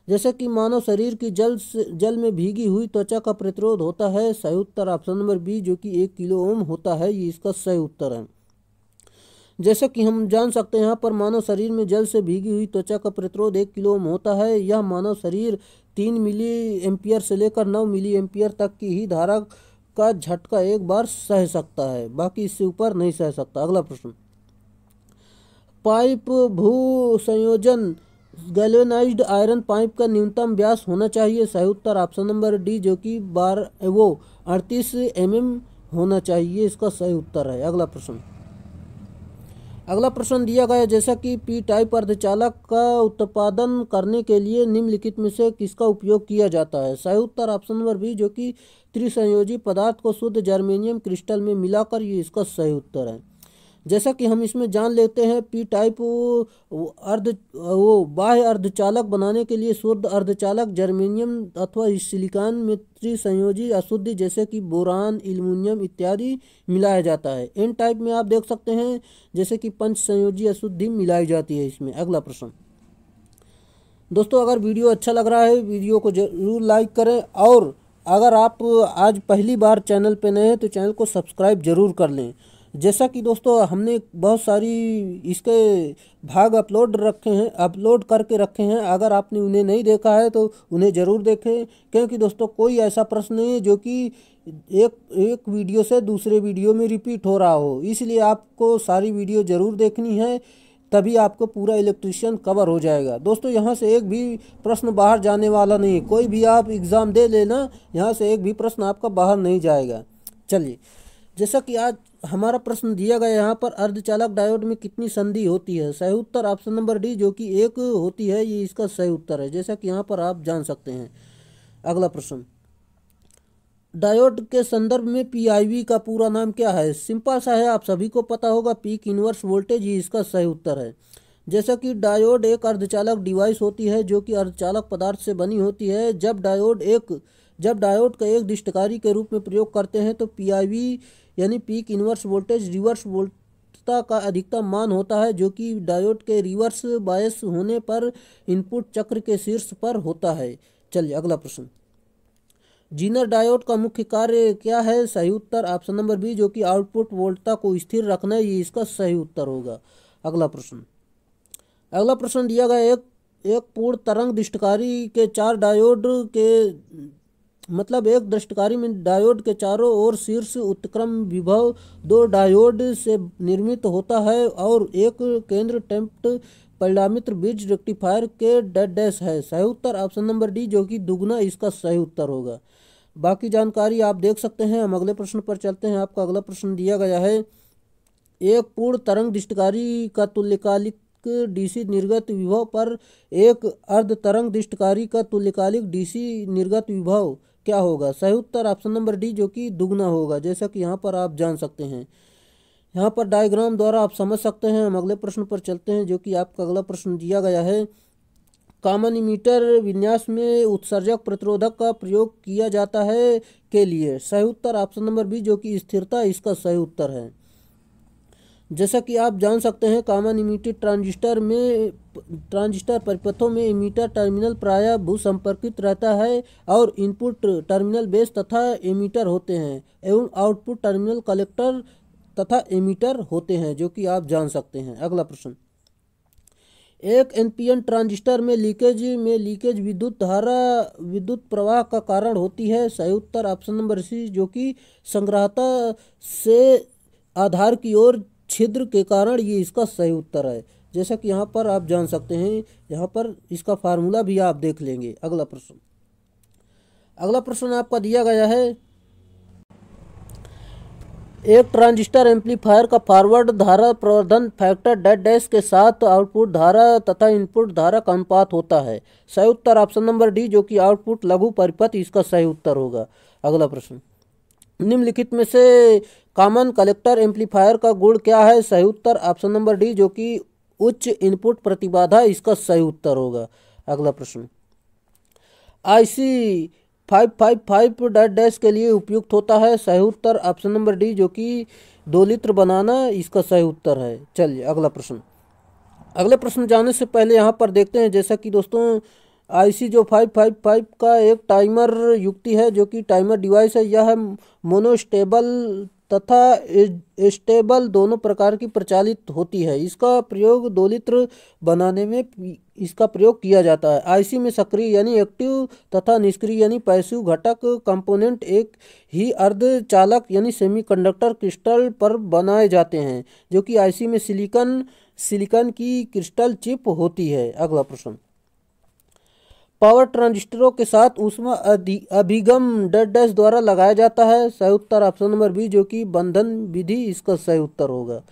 जैसे कि मानव शरीर की जल में भीगी हुई त्वचा का प्रतिरोध होता है। सही उत्तर ऑप्शन नंबर बी जो कि 1 किलो ओम होता है, ये इसका सही उत्तर है। जैसा कि हम जान सकते हैं यहाँ पर मानव शरीर में जल से भीगी हुई त्वचा का प्रतिरोध 1 किलो ओम होता है। यह मानव शरीर 3 मिली एम्पियर से लेकर 9 मिली एम्पियर तक की ही धारा का झटका एक बार सह सकता है, बाकी इससे ऊपर नहीं सह सकता। अगला प्रश्न, पाइप भू संयोजन गैल्वेनाइज्ड आयरन पाइप का न्यूनतम व्यास होना चाहिए। सही उत्तर ऑप्शन नंबर डी जो कि 38 mm होना चाहिए, इसका सही उत्तर है। अगला प्रश्न, अगला प्रश्न दिया गया, जैसा कि पी टाइप अर्धचालक का उत्पादन करने के लिए निम्नलिखित में से किसका उपयोग किया जाता है। सही उत्तर ऑप्शन नंबर बी जो कि त्रिसंयोजी पदार्थ को शुद्ध जर्मेनियम क्रिस्टल में मिलाकर, ये इसका सही उत्तर है। जैसा कि हम इसमें जान लेते हैं, पी टाइप बाह्य अर्धचालक बनाने के लिए शुद्ध अर्धचालक जर्मेनियम अथवा सिलिकॉन में त्रिसंयोजी अशुद्धि जैसे कि बोरान, एल्युमिनियम इत्यादि मिलाया जाता है। एन टाइप में आप देख सकते हैं जैसे कि पंच संयोजी अशुद्धि मिलाई जाती है इसमें। अगला प्रश्न, दोस्तों अगर वीडियो अच्छा लग रहा है वीडियो को जरूर लाइक करें, और अगर आप आज पहली बार चैनल पे नए हैं तो चैनल को सब्सक्राइब जरूर कर लें। जैसा कि दोस्तों हमने बहुत सारी इसके भाग अपलोड करके रखे हैं, अगर आपने उन्हें नहीं देखा है तो उन्हें ज़रूर देखें, क्योंकि दोस्तों कोई ऐसा प्रश्न नहीं है जो कि एक वीडियो से दूसरे वीडियो में रिपीट हो रहा हो, इसलिए आपको सारी वीडियो ज़रूर देखनी है, तभी आपको पूरा इलेक्ट्रिशियन कवर हो जाएगा। दोस्तों यहाँ से एक भी प्रश्न बाहर जाने वाला नहीं है, कोई भी आप एग्ज़ाम दे लेना, यहाँ से एक भी प्रश्न आपका बाहर नहीं जाएगा। चलिए, जैसा कि आज हमारा प्रश्न दिया गया, यहाँ पर अर्धचालक डायोड में कितनी संधि होती है। सही उत्तर ऑप्शन नंबर डी जो कि 1 होती है, ये इसका सही उत्तर है, जैसा कि यहाँ पर आप जान सकते हैं। अगला प्रश्न, डायोड के संदर्भ में पीआईवी का पूरा नाम क्या है। सिंपल सा है, आप सभी को पता होगा, पीक इनवर्स वोल्टेज, ही इसका सही उत्तर है। जैसा कि डायोड एक अर्धचालक डिवाइस होती है जो कि अर्धचालक पदार्थ से बनी होती है। जब डायोड का एक दृष्टकारी के रूप में प्रयोग करते हैं तो पीआईवी यानी पीक इनवर्स वोल्टेज रिवर्स वोल्टता का अधिकतम मान होता है, जो कि डायोड के रिवर्स बायस होने पर इनपुट चक्र के शीर्ष पर होता है। चलिए अगला प्रश्न, जीनर डायोड का मुख्य कार्य क्या है? सही उत्तर ऑप्शन नंबर बी, जो कि आउटपुट वोल्टता को स्थिर रखना है, ये इसका सही उत्तर होगा। अगला प्रश्न दिया गया, एक पूर्ण तरंग दृष्टिकारी के चार डायोड के मतलब एक दृष्टिकारी में डायोड के चारों ओर शीर्ष उत्क्रम विभव दो डायोड से निर्मित होता है और एक केंद्र टेम्प्ट परिणामित्र ब्रिज रेक्टिफायर के डेड डैश है। सही उत्तर ऑप्शन नंबर डी, जो कि दुगना, इसका सही उत्तर होगा। बाकी जानकारी आप देख सकते हैं। हम अगले प्रश्न पर चलते हैं। आपका अगला प्रश्न दिया गया है, एक पूर्ण तरंग दृष्टिकारी का तुल्यकालिक डीसी निर्गत विभव पर एक अर्ध तरंग दृष्टिकारी का तुल्यकालिक डीसी निर्गत विभव क्या होगा? सही उत्तर ऑप्शन नंबर डी, जो कि दुगना होगा, जैसा कि यहाँ पर आप जान सकते हैं। यहाँ पर डायग्राम द्वारा आप समझ सकते हैं। हम अगले प्रश्न पर चलते हैं, जो कि आपका अगला प्रश्न दिया गया है, कॉमन इमीटर विन्यास में उत्सर्जक प्रतिरोधक का प्रयोग किया जाता है के लिए? सही उत्तर ऑप्शन नंबर बी, जो कि स्थिरता, इसका सही उत्तर है। जैसा कि आप जान सकते हैं, कॉमन इमीटर ट्रांजिस्टर परिपथों में इमीटर टर्मिनल प्रायः भूसंपर्कित रहता है और इनपुट टर्मिनल बेस तथा एमीटर होते हैं एवं आउटपुट टर्मिनल कलेक्टर तथा एमीटर होते हैं, जो कि आप जान सकते हैं। अगला प्रश्न, एक एनपीएन ट्रांजिस्टर में लीकेज विद्युत प्रवाह का कारण होती है। सही उत्तर ऑप्शन नंबर सी, जो कि संग्राहकता से आधार की ओर छिद्र के कारण, ये इसका सही उत्तर है। जैसा कि यहाँ पर आप जान सकते हैं, यहाँ पर इसका फार्मूला भी आप देख लेंगे। अगला प्रश्न आपका दिया गया है, एक ट्रांजिस्टर एम्पलीफायर का फॉरवर्ड धारा प्रवर्धन फैक्टर डेड डैश के साथ आउटपुट धारा तथा इनपुट धारा का अनुपात होता है। सही उत्तर ऑप्शन नंबर डी, जो कि आउटपुट लघु परिपथ, इसका सही उत्तर होगा। अगला प्रश्न, निम्नलिखित में से कॉमन कलेक्टर एम्पलीफायर का गुण क्या है? सही उत्तर ऑप्शन नंबर डी, जो कि उच्च इनपुट प्रतिबाधा, इसका सही उत्तर होगा। अगला प्रश्न, IC 555 डेड डैश के लिए उपयुक्त होता है। सही उत्तर ऑप्शन नंबर डी, जो कि 2 लीटर बनाना, इसका सही उत्तर है। चलिए अगले प्रश्न जाने से पहले यहाँ पर देखते हैं, जैसा कि दोस्तों IC जो 555 का एक टाइमर युक्ति है, जो कि टाइमर डिवाइस है। यह मोनोस्टेबल तथा स्टेबल दोनों प्रकार की प्रचालित होती है। इसका प्रयोग 2 लीटर बनाने में इसका प्रयोग किया जाता है। IC में सक्रिय यानी एक्टिव तथा निष्क्रिय यानी पैसिव घटक कंपोनेंट एक ही अर्धचालक यानी सेमीकंडक्टर क्रिस्टल पर बनाए जाते हैं, जो कि IC में सिलिकॉन की क्रिस्टल चिप होती है। अगला प्रश्न, पावर ट्रांजिस्टरों के साथ ऊष्मा अभिगम डेड डैश द्वारा लगाया जाता है। सही उत्तर ऑप्शन नंबर बी, जो कि बंधन विधि, इसका सही उत्तर होगा।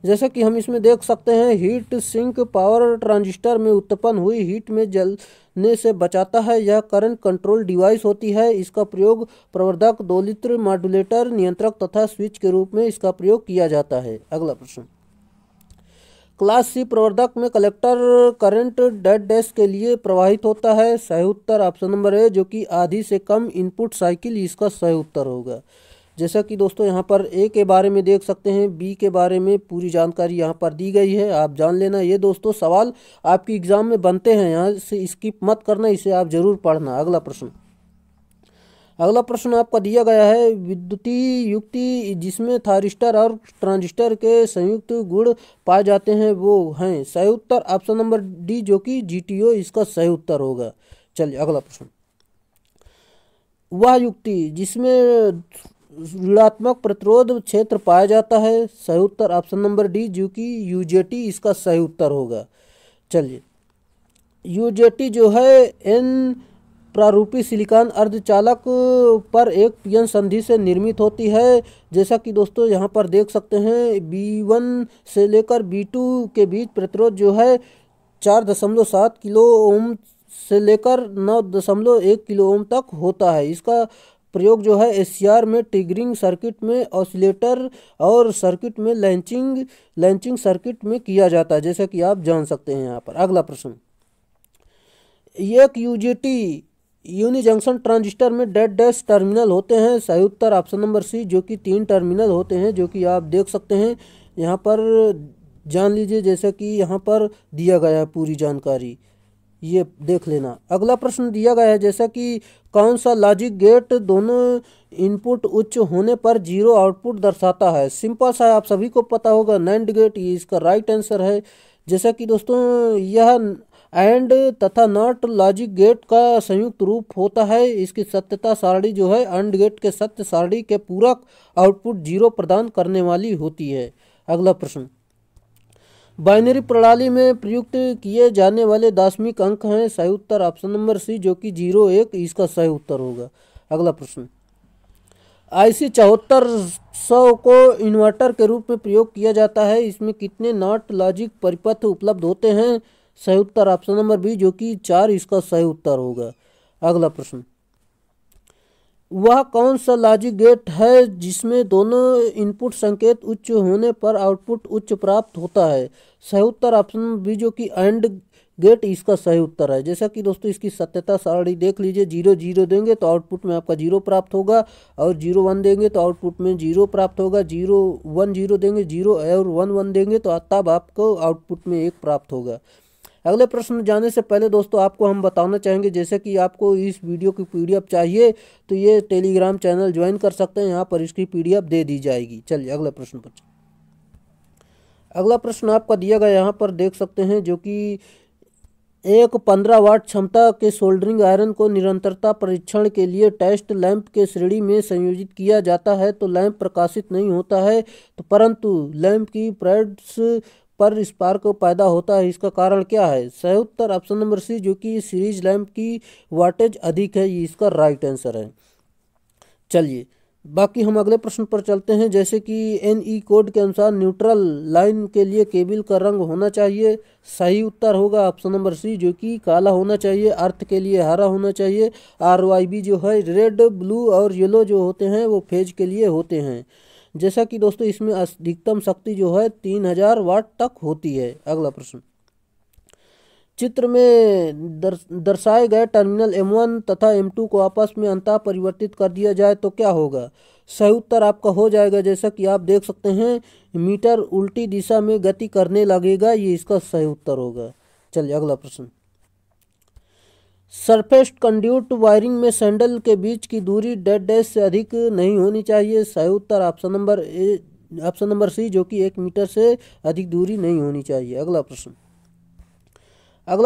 जैसा कि हम इसमें देख सकते हैं, हीट सिंक पावर ट्रांजिस्टर में उत्पन्न हुई हीट में जलने से बचाता है। यह करंट कंट्रोल डिवाइस होती है। इसका प्रयोग प्रवर्धक, 2 लीटर मॉड्यूलेटर, नियंत्रक तथा स्विच के रूप में इसका प्रयोग किया जाता है। अगला प्रश्न, क्लास सी प्रवर्धक में कलेक्टर करंट डेड डैश के लिए प्रवाहित होता है। सही उत्तर ऑप्शन नंबर ए, जो कि आधी से कम इनपुट साइकिल, इसका सही उत्तर होगा। जैसा कि दोस्तों यहाँ पर ए के बारे में देख सकते हैं, बी के बारे में पूरी जानकारी यहाँ पर दी गई है, आप जान लेना। ये दोस्तों सवाल आपकी एग्जाम में बनते हैं, यहाँ से स्किप मत करना, इसे आप जरूर पढ़ना। अगला प्रश्न आपका दिया गया है, विद्युतीय युक्ति जिसमें थारिस्टर और ट्रांजिस्टर के संयुक्त गुण पाए जाते हैं वो हैं। सही उत्तर ऑप्शन नंबर डी, जो कि GTO, इसका सही उत्तर होगा। चलिए अगला प्रश्न, वह युक्ति जिसमें ऋणात्मक प्रतिरोध क्षेत्र पाया जाता है। सही उत्तर ऑप्शन नंबर डी, जो कि UJT, इसका सही उत्तर होगा। चलिए UJT जो है N प्रारूपी सिलिकॉन अर्धचालक पर एक PN संधि से निर्मित होती है। जैसा कि दोस्तों यहाँ पर देख सकते हैं, B1 से लेकर B2 के बीच प्रतिरोध जो है 4.7 किलो ओम से लेकर 9.1 किलो ओम तक होता है। इसका प्रयोग जो है SCR में ट्रिगरिंग सर्किट में, ऑसिलेटर और सर्किट में लैंचिंग सर्किट में किया जाता है, जैसा कि आप जान सकते हैं यहाँ पर। अगला प्रश्न, एक UJT यूनि जंक्शन ट्रांजिस्टर में डेड डैश टर्मिनल होते हैं। सही उत्तर ऑप्शन नंबर सी, जो कि 3 टर्मिनल होते हैं, जो कि आप देख सकते हैं यहाँ पर, जान लीजिए। जैसे कि यहाँ पर दिया गया है पूरी जानकारी, ये देख लेना। अगला प्रश्न दिया गया है जैसा कि कौन सा लॉजिक गेट दोनों इनपुट उच्च होने पर जीरो आउटपुट दर्शाता है। सिंपल सा है, आप सभी को पता होगा, नैंड गेट, ये इसका राइट आंसर है। जैसा कि दोस्तों यह एंड तथा नॉट लॉजिक गेट का संयुक्त रूप होता है। इसकी सत्यता सारणी जो है एंड गेट के सत्य सारणी के पूरक आउटपुट जीरो प्रदान करने वाली होती है। अगला प्रश्न, बाइनरी प्रणाली में प्रयुक्त किए जाने वाले दशमिक अंक हैं। सही उत्तर ऑप्शन नंबर सी जो कि 01 इसका सही उत्तर होगा। अगला प्रश्न, IC 7400 को इन्वर्टर के रूप में प्रयोग किया जाता है। इसमें कितने नॉट लॉजिक परिपथ उपलब्ध होते हैं। सही उत्तर ऑप्शन नंबर बी जो कि 4 इसका सही उत्तर होगा। अगला प्रश्न, वह कौन सा लॉजिक गेट है जिसमें दोनों इनपुट संकेत उच्च होने पर आउटपुट उच्च प्राप्त होता है। सही उत्तर ऑप्शन बी जो कि एंड गेट इसका सही उत्तर है। जैसा कि दोस्तों इसकी सत्यता सारणी देख लीजिए, 0 0 देंगे तो आउटपुट में आपका 0 प्राप्त होगा, और 0 1 देंगे तो आउटपुट में 0 प्राप्त होगा, 0 1 0 देंगे 0 और 1 1 देंगे तो तब आपको आउटपुट में 1 प्राप्त होगा। अगले प्रश्न जाने से पहले दोस्तों आपको हम बताना चाहेंगे, जैसे कि आपको इस वीडियो की PDF चाहिए तो ये टेलीग्राम चैनल ज्वाइन कर सकते हैं, यहाँ पर इसकी PDF दे दी जाएगी। चलिए अगले प्रश्न पर। अगला प्रश्न आपका दिया गया यहाँ पर देख सकते हैं, जो कि एक 15 वाट क्षमता के सोल्डरिंग आयरन को निरंतरता परीक्षण के लिए टेस्ट लैंप के श्रेणी में संयोजित किया जाता है तो लैंप प्रकाशित नहीं होता है, तो परंतु लैंप की पैड्स पर स्पार्क पैदा होता है। इसका कारण क्या है। सही उत्तर ऑप्शन नंबर सी जो कि सीरीज लैंप की वाटेज अधिक है, ये इसका राइट आंसर है। चलिए बाकी हम अगले प्रश्न पर चलते हैं, जैसे कि NE कोड के अनुसार न्यूट्रल लाइन के लिए केबल का रंग होना चाहिए। सही उत्तर होगा ऑप्शन नंबर सी जो कि काला होना चाहिए। अर्थ के लिए हरा होना चाहिए। RYB जो है रेड, ब्लू और येलो जो होते हैं वो फेज के लिए होते हैं। जैसा कि दोस्तों इसमें अधिकतम शक्ति जो है 3000 वाट तक होती है। अगला प्रश्न, चित्र में दर्शाए गए टर्मिनल M1 तथा M2 को आपस में अंतः परिवर्तित कर दिया जाए तो क्या होगा। सही उत्तर आपका हो जाएगा, जैसा कि आप देख सकते हैं, मीटर उल्टी दिशा में गति करने लगेगा, ये इसका सही उत्तर होगा। चलिए अगला प्रश्न, सरफेस कंड्यूट वायरिंग में सैंडल के बीच की दूरी डेड डैश से अधिक नहीं होनी चाहिए। सही उत्तर ऑप्शन नंबर सी जो कि 1 मीटर से अधिक दूरी नहीं होनी चाहिए। अगला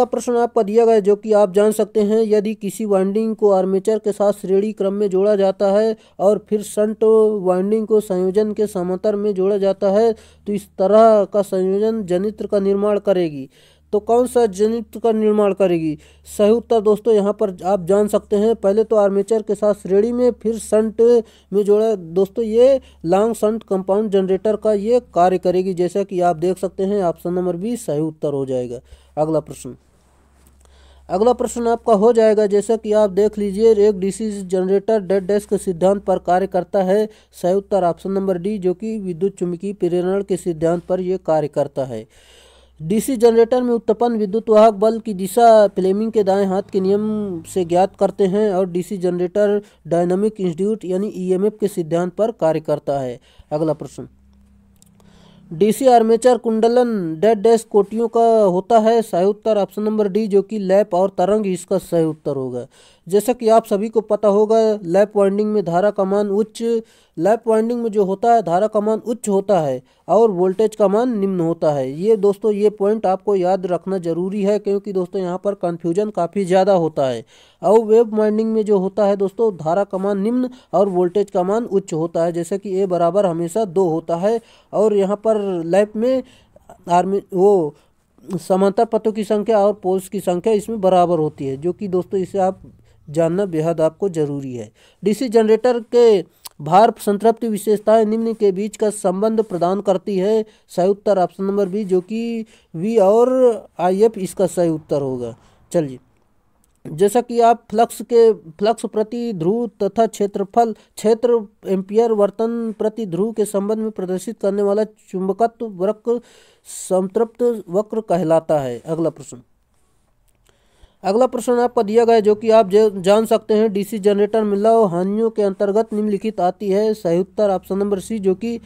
प्रश्न आपका दिया गया जो कि आप जान सकते हैं, यदि किसी वाइंडिंग को आर्मेचर के साथ श्रेणी क्रम में जोड़ा जाता है और फिर शंट वाइंडिंग को संयोजन के समांतर में जोड़ा जाता है तो इस तरह का संयोजन जनित्र का निर्माण करेगी, तो कौन सा जनित्र का निर्माण करेगी। सही उत्तर दोस्तों यहाँ पर आप जान सकते हैं, पहले तो आर्मेचर के साथ श्रेणी में फिर शंट में जोड़ा, दोस्तों ये लॉन्ग शंट कंपाउंड जनरेटर का ये कार्य करेगी। जैसा कि आप देख सकते हैं ऑप्शन नंबर बी सही उत्तर हो जाएगा। अगला प्रश्न आपका हो जाएगा, जैसा कि आप देख लीजिए, एक DC जनरेटर डेड डैश के सिद्धांत पर कार्य करता है। सही उत्तर ऑप्शन नंबर डी जो कि विद्युत चुम्बकीय प्रेरण के सिद्धांत पर यह कार्य करता है। DC जनरेटर में उत्पन्न विद्युत वाहक बल की दिशा फ्लेमिंग के दाएं हाथ के नियम से ज्ञात करते हैं और DC जनरेटर डायनामिक इंस्टीट्यूट यानी EMF के सिद्धांत पर कार्य करता है। अगला प्रश्न, DC आर्मेचर कुंडलन डेड डैश कोटियों का होता है। सही उत्तर ऑप्शन नंबर डी जो कि लैप और तरंग इसका सही उत्तर होगा। जैसा कि आप सभी को पता होगा, लैप वाइंडिंग में धारा का मान लैप वाइंडिंग में जो होता है धारा का मान उच्च होता है और वोल्टेज का मान निम्न होता है। ये दोस्तों ये पॉइंट आपको याद रखना जरूरी है, क्योंकि दोस्तों यहाँ पर कन्फ्यूजन काफ़ी ज़्यादा होता है। और वेव वाइंडिंग में जो होता है दोस्तों धारा का मान निम्न और वोल्टेज का मान उच्च होता है, जैसे कि A बराबर हमेशा 2 होता है। और यहाँ पर लैप में समांतर पथों की संख्या और पोल्स की संख्या इसमें बराबर होती है, जो कि दोस्तों इसे आप जानना बेहद आपको जरूरी है। DC जनरेटर के भार संतृप्ति विशेषताएं निम्न के बीच का संबंध प्रदान करती है। सही उत्तर ऑप्शन नंबर बी जो कि V और IF इसका सही उत्तर होगा। चलिए, जैसा कि आप फ्लक्स प्रति ध्रुव तथा क्षेत्र एम्पियर वर्तन प्रति ध्रुव के संबंध में प्रदर्शित करने वाला चुंबकत्व वक्र संतृप्त वक्र कहलाता है। अगला प्रश्न आपका दिया गया जो कि आप जान सकते हैं, DC जनरेटर में लव हानियों के अंतर्गत निम्नलिखित आती है। सही उत्तर ऑप्शन नंबर सी जो कि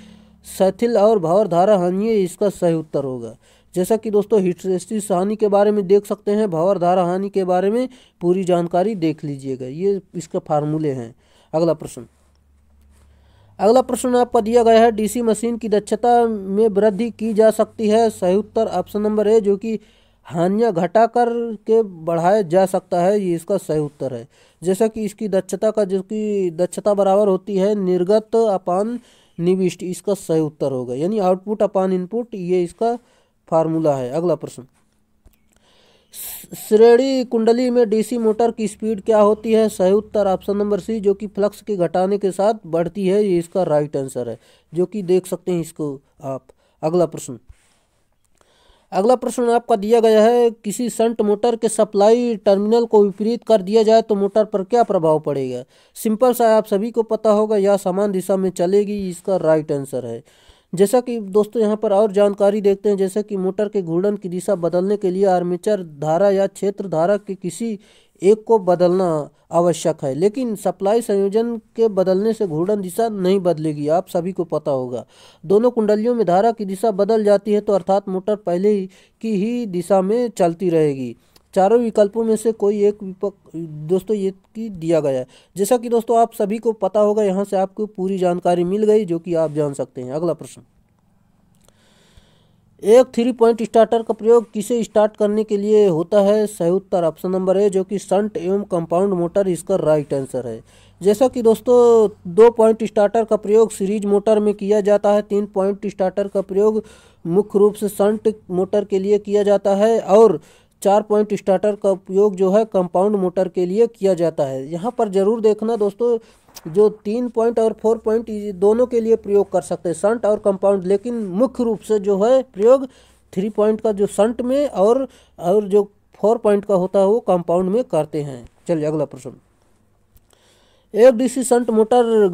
शैथिल और भार धारा हानि इसका सही उत्तर होगा। जैसा कि दोस्तों हिस्टैरिसीस हानि के बारे में देख सकते हैं, भंवर धारा हानि के बारे में पूरी जानकारी देख लीजिएगा। ये इसके फार्मूले हैं। अगला प्रश्न आपका दिया गया है, डीसी मशीन की दक्षता में वृद्धि की जा सकती है। सही उत्तर ऑप्शन नंबर ए, जो कि हानियाँ घटा कर के बढ़ाया जा सकता है, ये इसका सही उत्तर है। जैसा कि इसकी दक्षता का जो कि दक्षता बराबर होती है निर्गत अपान निविष्ट, इसका सही उत्तर होगा, यानी आउटपुट अपान इनपुट, ये इसका फार्मूला है। अगला प्रश्न, श्रेणी कुंडली में डीसी मोटर की स्पीड क्या होती है? सही उत्तर ऑप्शन नंबर सी, जो कि फ्लक्स के घटाने के साथ बढ़ती है, ये इसका राइट आंसर है, जो कि देख सकते हैं इसको आप। अगला प्रश्न आपका दिया गया है, किसी शंट मोटर के सप्लाई टर्मिनल को विपरीत कर दिया जाए तो मोटर पर क्या प्रभाव पड़ेगा? सिंपल सा, आप सभी को पता होगा, या समान दिशा में चलेगी, इसका राइट आंसर है। जैसा कि दोस्तों यहाँ पर और जानकारी देखते हैं, जैसे कि मोटर के घूर्णन की दिशा बदलने के लिए आर्मेचर धारा या क्षेत्र धारा के किसी एक को बदलना आवश्यक है, लेकिन सप्लाई संयोजन के बदलने से घूर्णन दिशा नहीं बदलेगी, आप सभी को पता होगा। दोनों कुंडलियों में धारा की दिशा बदल जाती है तो अर्थात मोटर पहले की ही दिशा में चलती रहेगी। चारों विकल्पों में से कोई एक दोस्तों ये की दिया गया है। जैसा कि दोस्तों आप सभी को पता होगा, यहाँ से आपको पूरी जानकारी मिल गई, जो कि आप जान सकते हैं। अगला प्रश्न, एक 3 पॉइंट स्टार्टर का प्रयोग किसे स्टार्ट करने के लिए होता है? सही उत्तर ऑप्शन नंबर ए, जो कि शंट एवं कंपाउंड मोटर, इसका राइट आंसर है। जैसा कि दोस्तों 2 पॉइंट स्टार्टर का प्रयोग सीरीज मोटर में किया जाता है, 3 पॉइंट स्टार्टर का प्रयोग मुख्य रूप से शंट मोटर के लिए किया जाता है, और 4 पॉइंट स्टार्टर का उपयोग जो है कंपाउंड मोटर के लिए किया जाता है। यहाँ पर जरूर देखना दोस्तों, जो 3 पॉइंट और 4 पॉइंट दोनों के लिए प्रयोग कर सकते हैं, शंट और कंपाउंड, लेकिन मुख्य रूप से जो है प्रयोग 3 पॉइंट का जो शंट में और जो 4 पॉइंट का होता है वो कंपाउंड में करते हैं। चलिए अगला प्रश्न, एक डीसी शंट मोटर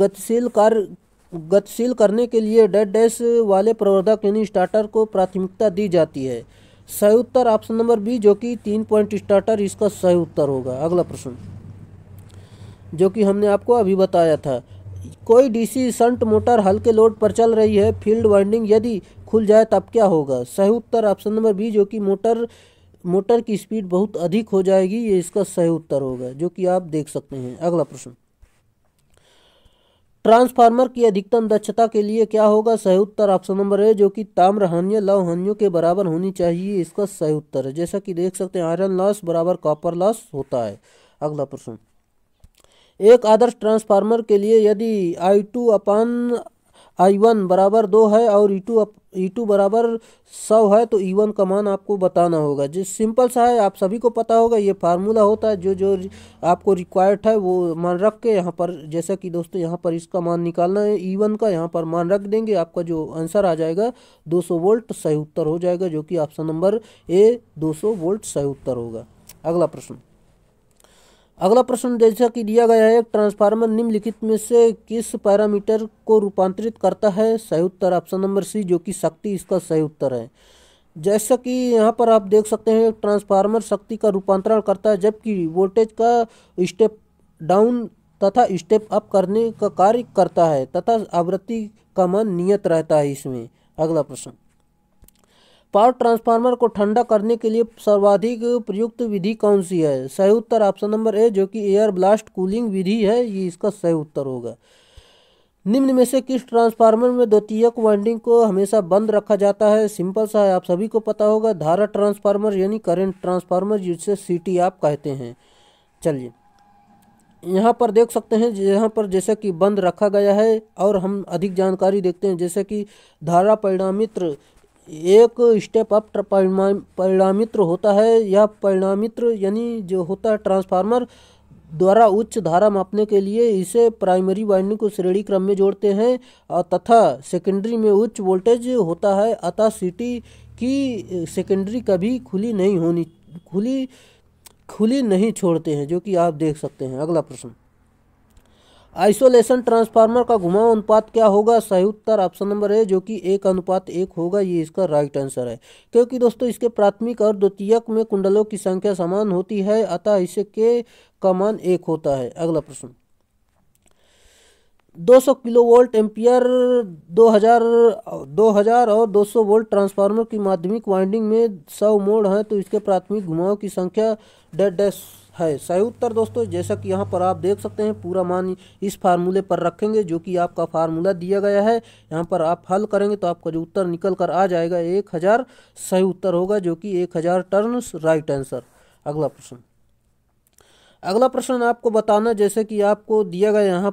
गतिशील करने के लिए डेड डैश वाले प्रवर्धक यानी स्टार्टर को प्राथमिकता दी जाती है। सही उत्तर ऑप्शन नंबर बी, जो कि 3 पॉइंट स्टार्टर, इसका सही उत्तर होगा। अगला प्रश्न, जो कि हमने आपको अभी बताया था, कोई डीसी शंट मोटर हल्के लोड पर चल रही है, फील्ड वाइंडिंग यदि खुल जाए तब क्या होगा? सही उत्तर ऑप्शन नंबर बी, जो कि मोटर की स्पीड बहुत अधिक हो जाएगी, ये इसका सही उत्तर होगा, जो कि आप देख सकते हैं। अगला प्रश्न, ट्रांसफार्मर की अधिकतम दक्षता के लिए क्या होगा? सही उत्तर ऑप्शन नंबर ए, जो कि ताम्र हानियाँ लौह हानियों के बराबर होनी चाहिए, इसका सही उत्तर है। जैसा कि देख सकते हैं आयरन लॉस बराबर कॉपर लॉस होता है। अगला प्रश्न, एक आदर्श ट्रांसफार्मर के लिए यदि I2/I1 बराबर 2 है और E2 बराबर 100 है तो E1 का मान आपको बताना होगा। जिस सिंपल सा है, आप सभी को पता होगा, ये फार्मूला होता है, जो आपको रिक्वायर्ड है वो मान रख के यहाँ पर, जैसा कि दोस्तों यहाँ पर इसका मान निकालना है E1 का, यहाँ पर मान रख देंगे, आपका जो आंसर आ जाएगा 200 वोल्ट सही उत्तर हो जाएगा, जो कि ऑप्शन नंबर ए 200 वोल्ट सही उत्तर होगा। अगला प्रश्न जैसा कि दिया गया है, एक ट्रांसफार्मर निम्नलिखित में से किस पैरामीटर को रूपांतरित करता है? सही उत्तर ऑप्शन नंबर सी, जो कि शक्ति, इसका सही उत्तर है। जैसा कि यहाँ पर आप देख सकते हैं, एक ट्रांसफार्मर शक्ति का रूपांतरण करता है, जबकि वोल्टेज का स्टेप डाउन तथा स्टेप अप करने का कार्य करता है, तथा आवृत्ति का मान नियत रहता है इसमें। अगला प्रश्न, पावर ट्रांसफार्मर को ठंडा करने के लिए सर्वाधिक प्रयुक्त विधि कौन सी है? सही उत्तर ऑप्शन नंबर ए, जो कि एयर ब्लास्ट कूलिंग विधि है, ये इसका सही उत्तर होगा। निम्न में से किस ट्रांसफार्मर में द्वितीयक वाइंडिंग को हमेशा बंद रखा जाता है? सिंपल सा है, आप सभी को पता होगा, धारा ट्रांसफार्मर यानी करंट ट्रांसफार्मर, जिसे CT आप कहते हैं। चलिए यहाँ पर देख सकते हैं, यहाँ पर जैसे कि बंद रखा गया है, और हम अधिक जानकारी देखते हैं, जैसे कि धारा परिणामित्र एक स्टेप अप परिणामित्र होता है, या परिणामित्र यानी जो होता है ट्रांसफार्मर द्वारा उच्च धारा मापने के लिए इसे प्राइमरी वाइंडिंग को श्रेणी क्रम में जोड़ते हैं, तथा सेकेंडरी में उच्च वोल्टेज होता है, अतः CT की सेकेंडरी कभी खुली नहीं छोड़ते हैं, जो कि आप देख सकते हैं। अगला प्रश्न, आइसोलेशन ट्रांसफार्मर का घुमाव अनुपात क्या होगा? सही उत्तर ऑप्शन नंबर ए, जो कि 1:1 होगा, ये इसका राइट आंसर है, क्योंकि दोस्तों इसके प्राथमिक और द्वितीयक में कुंडलों की संख्या समान होती है, अतः इसे के का मान 1 होता है। अगला प्रश्न, 200 किलोवोल्ट एम्पियर 2000 2000 और 200 वोल्ट ट्रांसफार्मर की माध्यमिक वाइंडिंग में 100 मोड़ हैं तो इसके प्राथमिक घुमाव की संख्या डैश डैश है। सही उत्तर दोस्तों, जैसा कि यहाँ पर आप देख सकते हैं, पूरा मान इस फार्मूले पर रखेंगे जो कि आपका फार्मूला दिया गया है। यहाँ पर आप हल करेंगे तो आपका जो उत्तर निकल कर आ जाएगा 1000 सही उत्तर होगा, जो कि 1000 टर्न्स राइट आंसर। अगला प्रश्न, अगला प्रश्न आपको बताना, जैसे कि आपको दिया गया यहाँ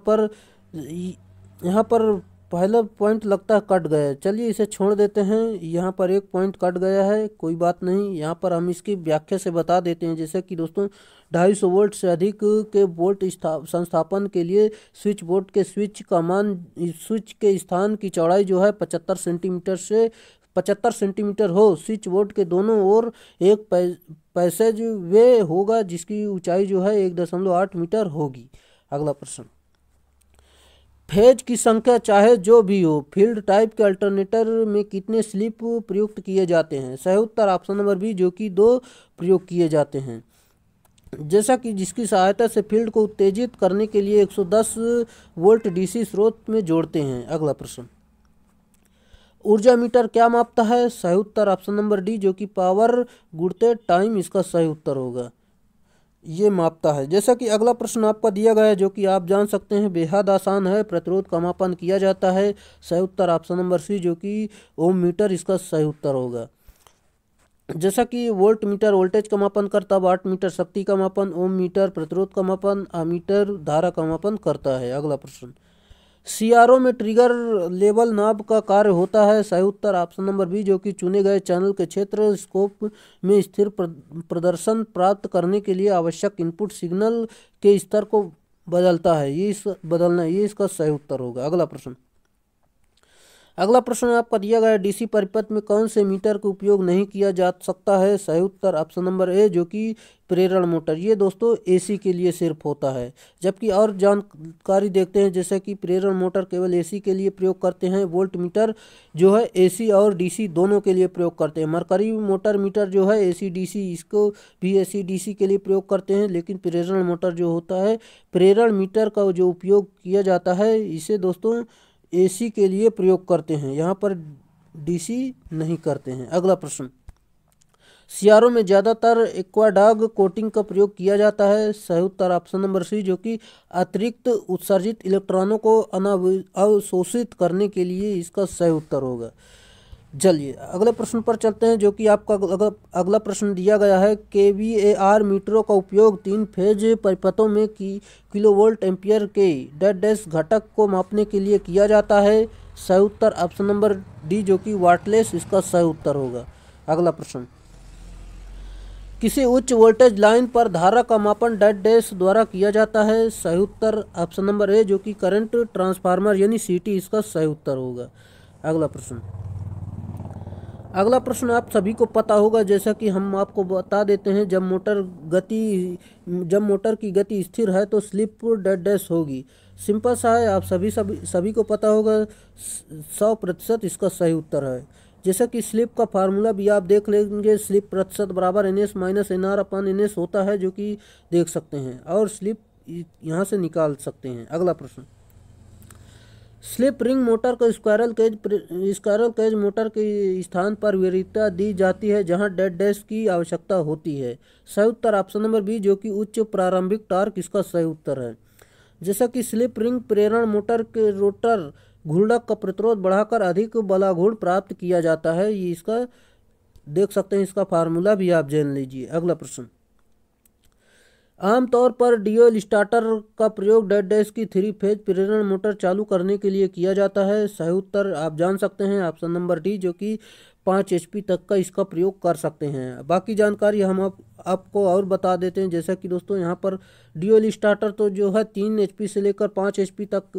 पर पहला पॉइंट लगता है कट गया है, चलिए इसे छोड़ देते हैं। यहाँ पर एक पॉइंट कट गया है, कोई बात नहीं, यहाँ पर हम इसकी व्याख्या से बता देते हैं। जैसे कि दोस्तों 250 वोल्ट से अधिक के वोल्ट संस्थापन के लिए स्विच बोर्ड के स्विच का मान, स्विच के स्थान की चौड़ाई जो है 75 सेंटीमीटर से 75 सेंटीमीटर हो। स्विच बोर्ड के दोनों ओर एक पैसेज वे होगा जिसकी ऊंचाई जो है 1.8 मीटर होगी। अगला प्रश्न, फेज की संख्या चाहे जो भी हो, फील्ड टाइप के अल्टरनेटर में कितने स्लिप प्रयुक्त किए जाते हैं? सही उत्तर ऑप्शन नंबर बी, जो कि 2 प्रयोग किए जाते हैं। जैसा कि जिसकी सहायता से फील्ड को उत्तेजित करने के लिए 110 वोल्ट डीसी स्रोत में जोड़ते हैं। अगला प्रश्न, ऊर्जा मीटर क्या मापता है? सही उत्तर ऑप्शन नंबर डी, जो कि पावर गुणते टाइम इसका सही उत्तर होगा, ये मापता है। जैसा कि अगला प्रश्न आपका दिया गया है, जो कि आप जान सकते हैं, बेहद आसान है, प्रतिरोध का मापन किया जाता है। सही उत्तर ऑप्शन नंबर सी, जो कि ओम मीटर इसका सही उत्तर होगा। जैसा कि वोल्ट मीटर वोल्टेज का मापन करता, वाट मीटर शक्ति का मापन, ओम मीटर प्रतिरोध का मापन, आमीटर धारा का मापन करता है। अगला प्रश्न, सीआरओ में ट्रिगर लेवल नाब का कार्य होता है। सही उत्तर ऑप्शन नंबर बी, जो कि चुने गए चैनल के क्षेत्र स्कोप में स्थिर प्रदर्शन प्राप्त करने के लिए आवश्यक इनपुट सिग्नल के स्तर को बदलता है, ये इसका सही उत्तर होगा। अगला प्रश्न आपका दिया गया है, डीसी परिपथ में कौन से मीटर का उपयोग नहीं किया जा सकता है? सही उत्तर ऑप्शन नंबर ए, जो कि प्रेरण मोटर, ये दोस्तों एसी के लिए सिर्फ होता है। जबकि और जानकारी देखते हैं, जैसे कि प्रेरण मोटर केवल एसी के लिए प्रयोग करते हैं। वोल्ट मीटर जो है एसी और डीसी दोनों के लिए प्रयोग करते हैं। मरकरी मोटर मीटर जो है एसी डीसी, इसको भी एसी डीसी के लिए प्रयोग करते हैं। लेकिन प्रेरण मोटर जो होता है, प्रेरण मीटर का जो उपयोग किया जाता है, इसे दोस्तों एसी के लिए प्रयोग करते हैं, यहाँ पर डीसी नहीं करते हैं। अगला प्रश्न, सीआरओ में ज़्यादातर एक्वाडॉग कोटिंग का प्रयोग किया जाता है। सही उत्तर ऑप्शन नंबर सी, जो कि अतिरिक्त उत्सर्जित इलेक्ट्रॉनों को अवशोषित करने के लिए इसका सही उत्तर होगा। चलिए अगले प्रश्न पर चलते हैं, जो कि आपका अगला प्रश्न दिया गया है, केवीएआर मीटरों का उपयोग 3 फेज परिपथों में किलोवोल्ट एम्पियर के डैश डैश घटक को मापने के लिए किया जाता है। सही उत्तर ऑप्शन नंबर डी, जो कि वाटलेस इसका सही उत्तर होगा। अगला प्रश्न, किसी उच्च वोल्टेज लाइन पर धारा का मापन डैश डैश द्वारा किया जाता है। सही उत्तर ऑप्शन नंबर ए, जो कि करंट ट्रांसफार्मर यानी सीटी इसका सही उत्तर होगा। अगला प्रश्न आप सभी को पता होगा, जैसा कि हम आपको बता देते हैं, जब मोटर की गति स्थिर है तो स्लिप डैश डैश होगी। सिंपल सा है, आप सभी को पता होगा, 100% इसका सही उत्तर है। जैसा कि स्लिप का फार्मूला भी आप देख लेंगे, स्लिप प्रतिशत बराबर NS माइनस NR अपन NS होता है, जो कि देख सकते हैं, और स्लिप यहाँ से निकाल सकते हैं। अगला प्रश्न, स्लिप रिंग मोटर को स्क्वायरल केज मोटर के स्थान पर वरीयता दी जाती है जहां डैश डैश की आवश्यकता होती है। सही उत्तर ऑप्शन नंबर बी, जो कि उच्च प्रारंभिक टॉर्क इसका सही उत्तर है। जैसा कि स्लिप रिंग प्रेरण मोटर के रोटर घूर्णक का प्रतिरोध बढ़ाकर अधिक बलाघूर्ण प्राप्त किया जाता है, ये इसका देख सकते हैं, इसका फार्मूला भी आप जान लीजिए। अगला प्रश्न, आमतौर पर ड्यूल स्टार्टर का प्रयोग डैश डैश की 3 फेज प्रेरण मोटर चालू करने के लिए किया जाता है। सही उत्तर आप जान सकते हैं ऑप्शन नंबर डी, जो कि 5 HP तक का इसका प्रयोग कर सकते हैं। बाकी जानकारी हम आपको और बता देते हैं, जैसा कि दोस्तों यहाँ पर ड्यूल स्टार्टर तो जो है 3 HP से लेकर 5 HP तक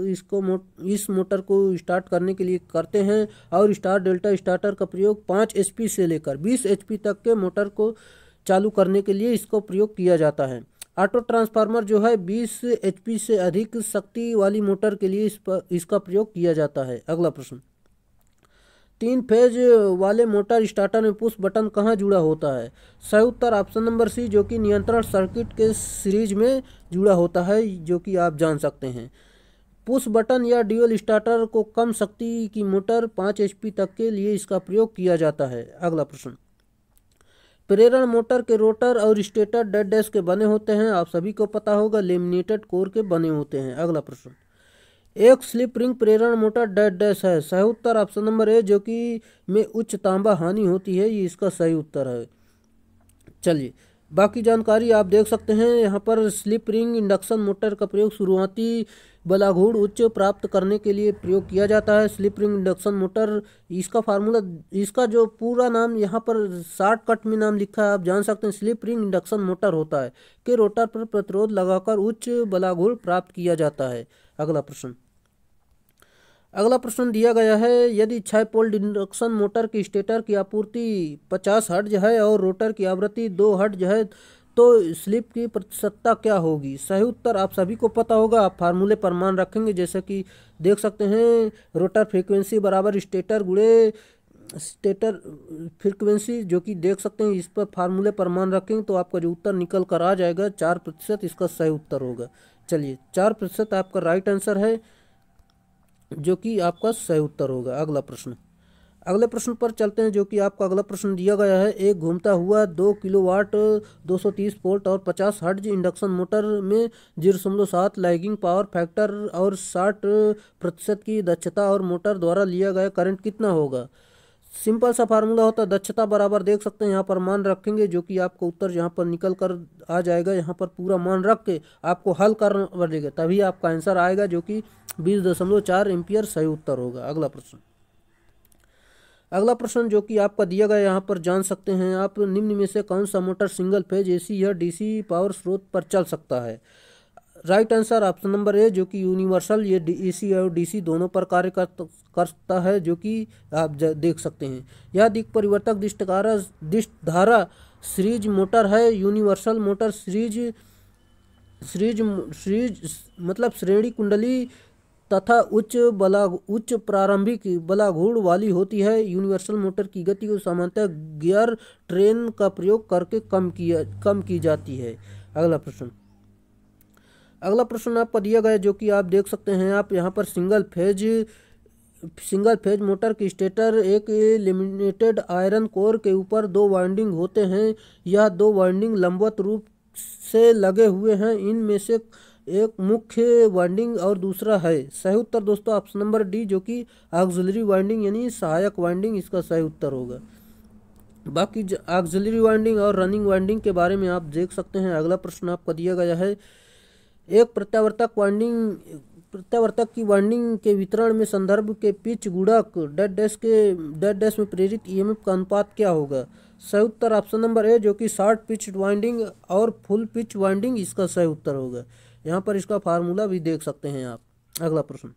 इस मोटर को स्टार्ट करने के लिए करते हैं, और स्टार डेल्टा स्टार्टर का प्रयोग 5 HP से लेकर 20 HP तक के मोटर को चालू करने के लिए इसको प्रयोग किया जाता है। ऑटो ट्रांसफार्मर जो है 20 HP से अधिक शक्ति वाली मोटर के लिए इसका प्रयोग किया जाता है। अगला प्रश्न, 3 फेज वाले मोटर स्टार्टर में पुश बटन कहाँ जुड़ा होता है? सही उत्तर ऑप्शन नंबर सी, जो कि नियंत्रण सर्किट के सीरीज में जुड़ा होता है, जो कि आप जान सकते हैं। पुश बटन या ड्यूल स्टार्टर को कम शक्ति की मोटर 5 HP तक के लिए इसका प्रयोग किया जाता है। अगला प्रश्न, प्रेरण मोटर के रोटर और स्टेटर डेड डैश के बने होते हैं। आप सभी को पता होगा, लेमिनेटेड कोर के बने होते हैं। अगला प्रश्न, एक स्लिप रिंग प्रेरण मोटर डेड डैश है। सही उत्तर ऑप्शन नंबर ए, जो कि में उच्च तांबा हानि होती है, ये इसका सही उत्तर है। चलिए, बाकी जानकारी आप देख सकते हैं यहाँ पर। स्लिप रिंग इंडक्शन मोटर का प्रयोग शुरुआती बलाघूर्ण उच्च प्राप्त करने के लिए प्रयोग किया जाता है। स्लिप रिंग इंडक्शन मोटर, इसका फार्मूला, इसका जो पूरा नाम यहाँ पर शॉर्टकट में नाम लिखा है, आप जान सकते हैं। स्लिप रिंग इंडक्शन मोटर होता है कि रोटर पर प्रतिरोध लगाकर उच्च बलाघूर्ण प्राप्त किया जाता है। अगला प्रश्न, अगला प्रश्न दिया गया है, यदि 6 पोल इंडक्शन मोटर की स्टेटर की आपूर्ति 50 हर्ट्ज है और रोटर की आवृत्ति 2 हर्ट्ज है तो स्लिप की प्रतिशतता क्या होगी। सही उत्तर आप सभी को पता होगा। आप फार्मूले पर मान रखेंगे, जैसे कि देख सकते हैं, रोटर फ्रीक्वेंसी बराबर स्टेटर गुणे स्टेटर फ्रीक्वेंसी, जो कि देख सकते हैं। इस पर फार्मूले पर मान रखेंगे तो आपका जो उत्तर निकल कर आ जाएगा 4%, इसका सही उत्तर होगा। चलिए, 4% आपका राइट आंसर है, जो कि आपका सही उत्तर होगा। अगला प्रश्न, अगले प्रश्न पर चलते हैं, जो कि आपका अगला प्रश्न दिया गया है। एक घूमता हुआ 2 किलोवाट 230 वोल्ट और 50 हर्ट्ज इंडक्शन मोटर में 0.7 लैगिंग पावर फैक्टर और 60% की दक्षता और मोटर द्वारा लिया गया करंट कितना होगा। सिंपल सा फार्मूला होता है, दक्षता बराबर देख सकते हैं यहाँ पर मान रखेंगे, जो कि आपका उत्तर यहाँ पर निकल कर आ जाएगा। यहाँ पर पूरा मान रख के आपको हल करना पड़ेगा, तभी आपका आंसर आएगा, जो कि 20.4 एम्पियर सही उत्तर होगा। अगला प्रश्न, अगला प्रश्न जो कि आपका दिया गया, यहाँ पर जान सकते हैं आप, निम्न में से कौन सा मोटर सिंगल फेज AC या DC पावर स्रोत पर चल सकता है। Right answer option number A, जो कि यूनिवर्सल, ये AC और DC दोनों पर कार्य करता है, जो कि आप देख सकते हैं। यह दिक् परिवर्तक दिष्टधारा सीरीज मोटर है। यूनिवर्सल मोटर सीरीज मतलब श्रेणी कुंडली तथा उच्च प्रारंभिक बलाघूर्ण वाली होती है। यूनिवर्सल मोटर की गति को सामान्यतः गियर ट्रेन का प्रयोग करके कम की जाती है। अगला प्रश्न, अगला प्रश्न आपका दिया गया, जो कि आप देख सकते हैं। आप यहाँ पर सिंगल फेज मोटर की स्टेटर एक लेमिनेटेड आयरन कोर के ऊपर 2 वाइंडिंग होते हैं। यह 2 वाइंडिंग लंबवत रूप से लगे हुए हैं। इनमें से एक मुख्य वाइंडिंग और दूसरा है। सही उत्तर दोस्तों ऑप्शन नंबर डी, जो कि ऑक्सिलरी वाइंडिंग यानी सहायक वाइंडिंग, इसका सही उत्तर होगा। बाकी ऑक्सिलरी वाइंडिंग और रनिंग वाइंडिंग के बारे में आप देख सकते हैं। अगला प्रश्न आपका दिया गया है, एक प्रत्यावर्तक की वाइंडिंग के वितरण में संदर्भ के पिच गुणक डेड डैश में प्रेरित EMF का अनुपात क्या होगा। सही उत्तर ऑप्शन नंबर ए, जो कि शॉर्ट पिच वाइंडिंग और फुल पिच वाइंडिंग, इसका सही उत्तर होगा। यहाँ पर इसका फार्मूला भी देख सकते हैं आप। अगला प्रश्न,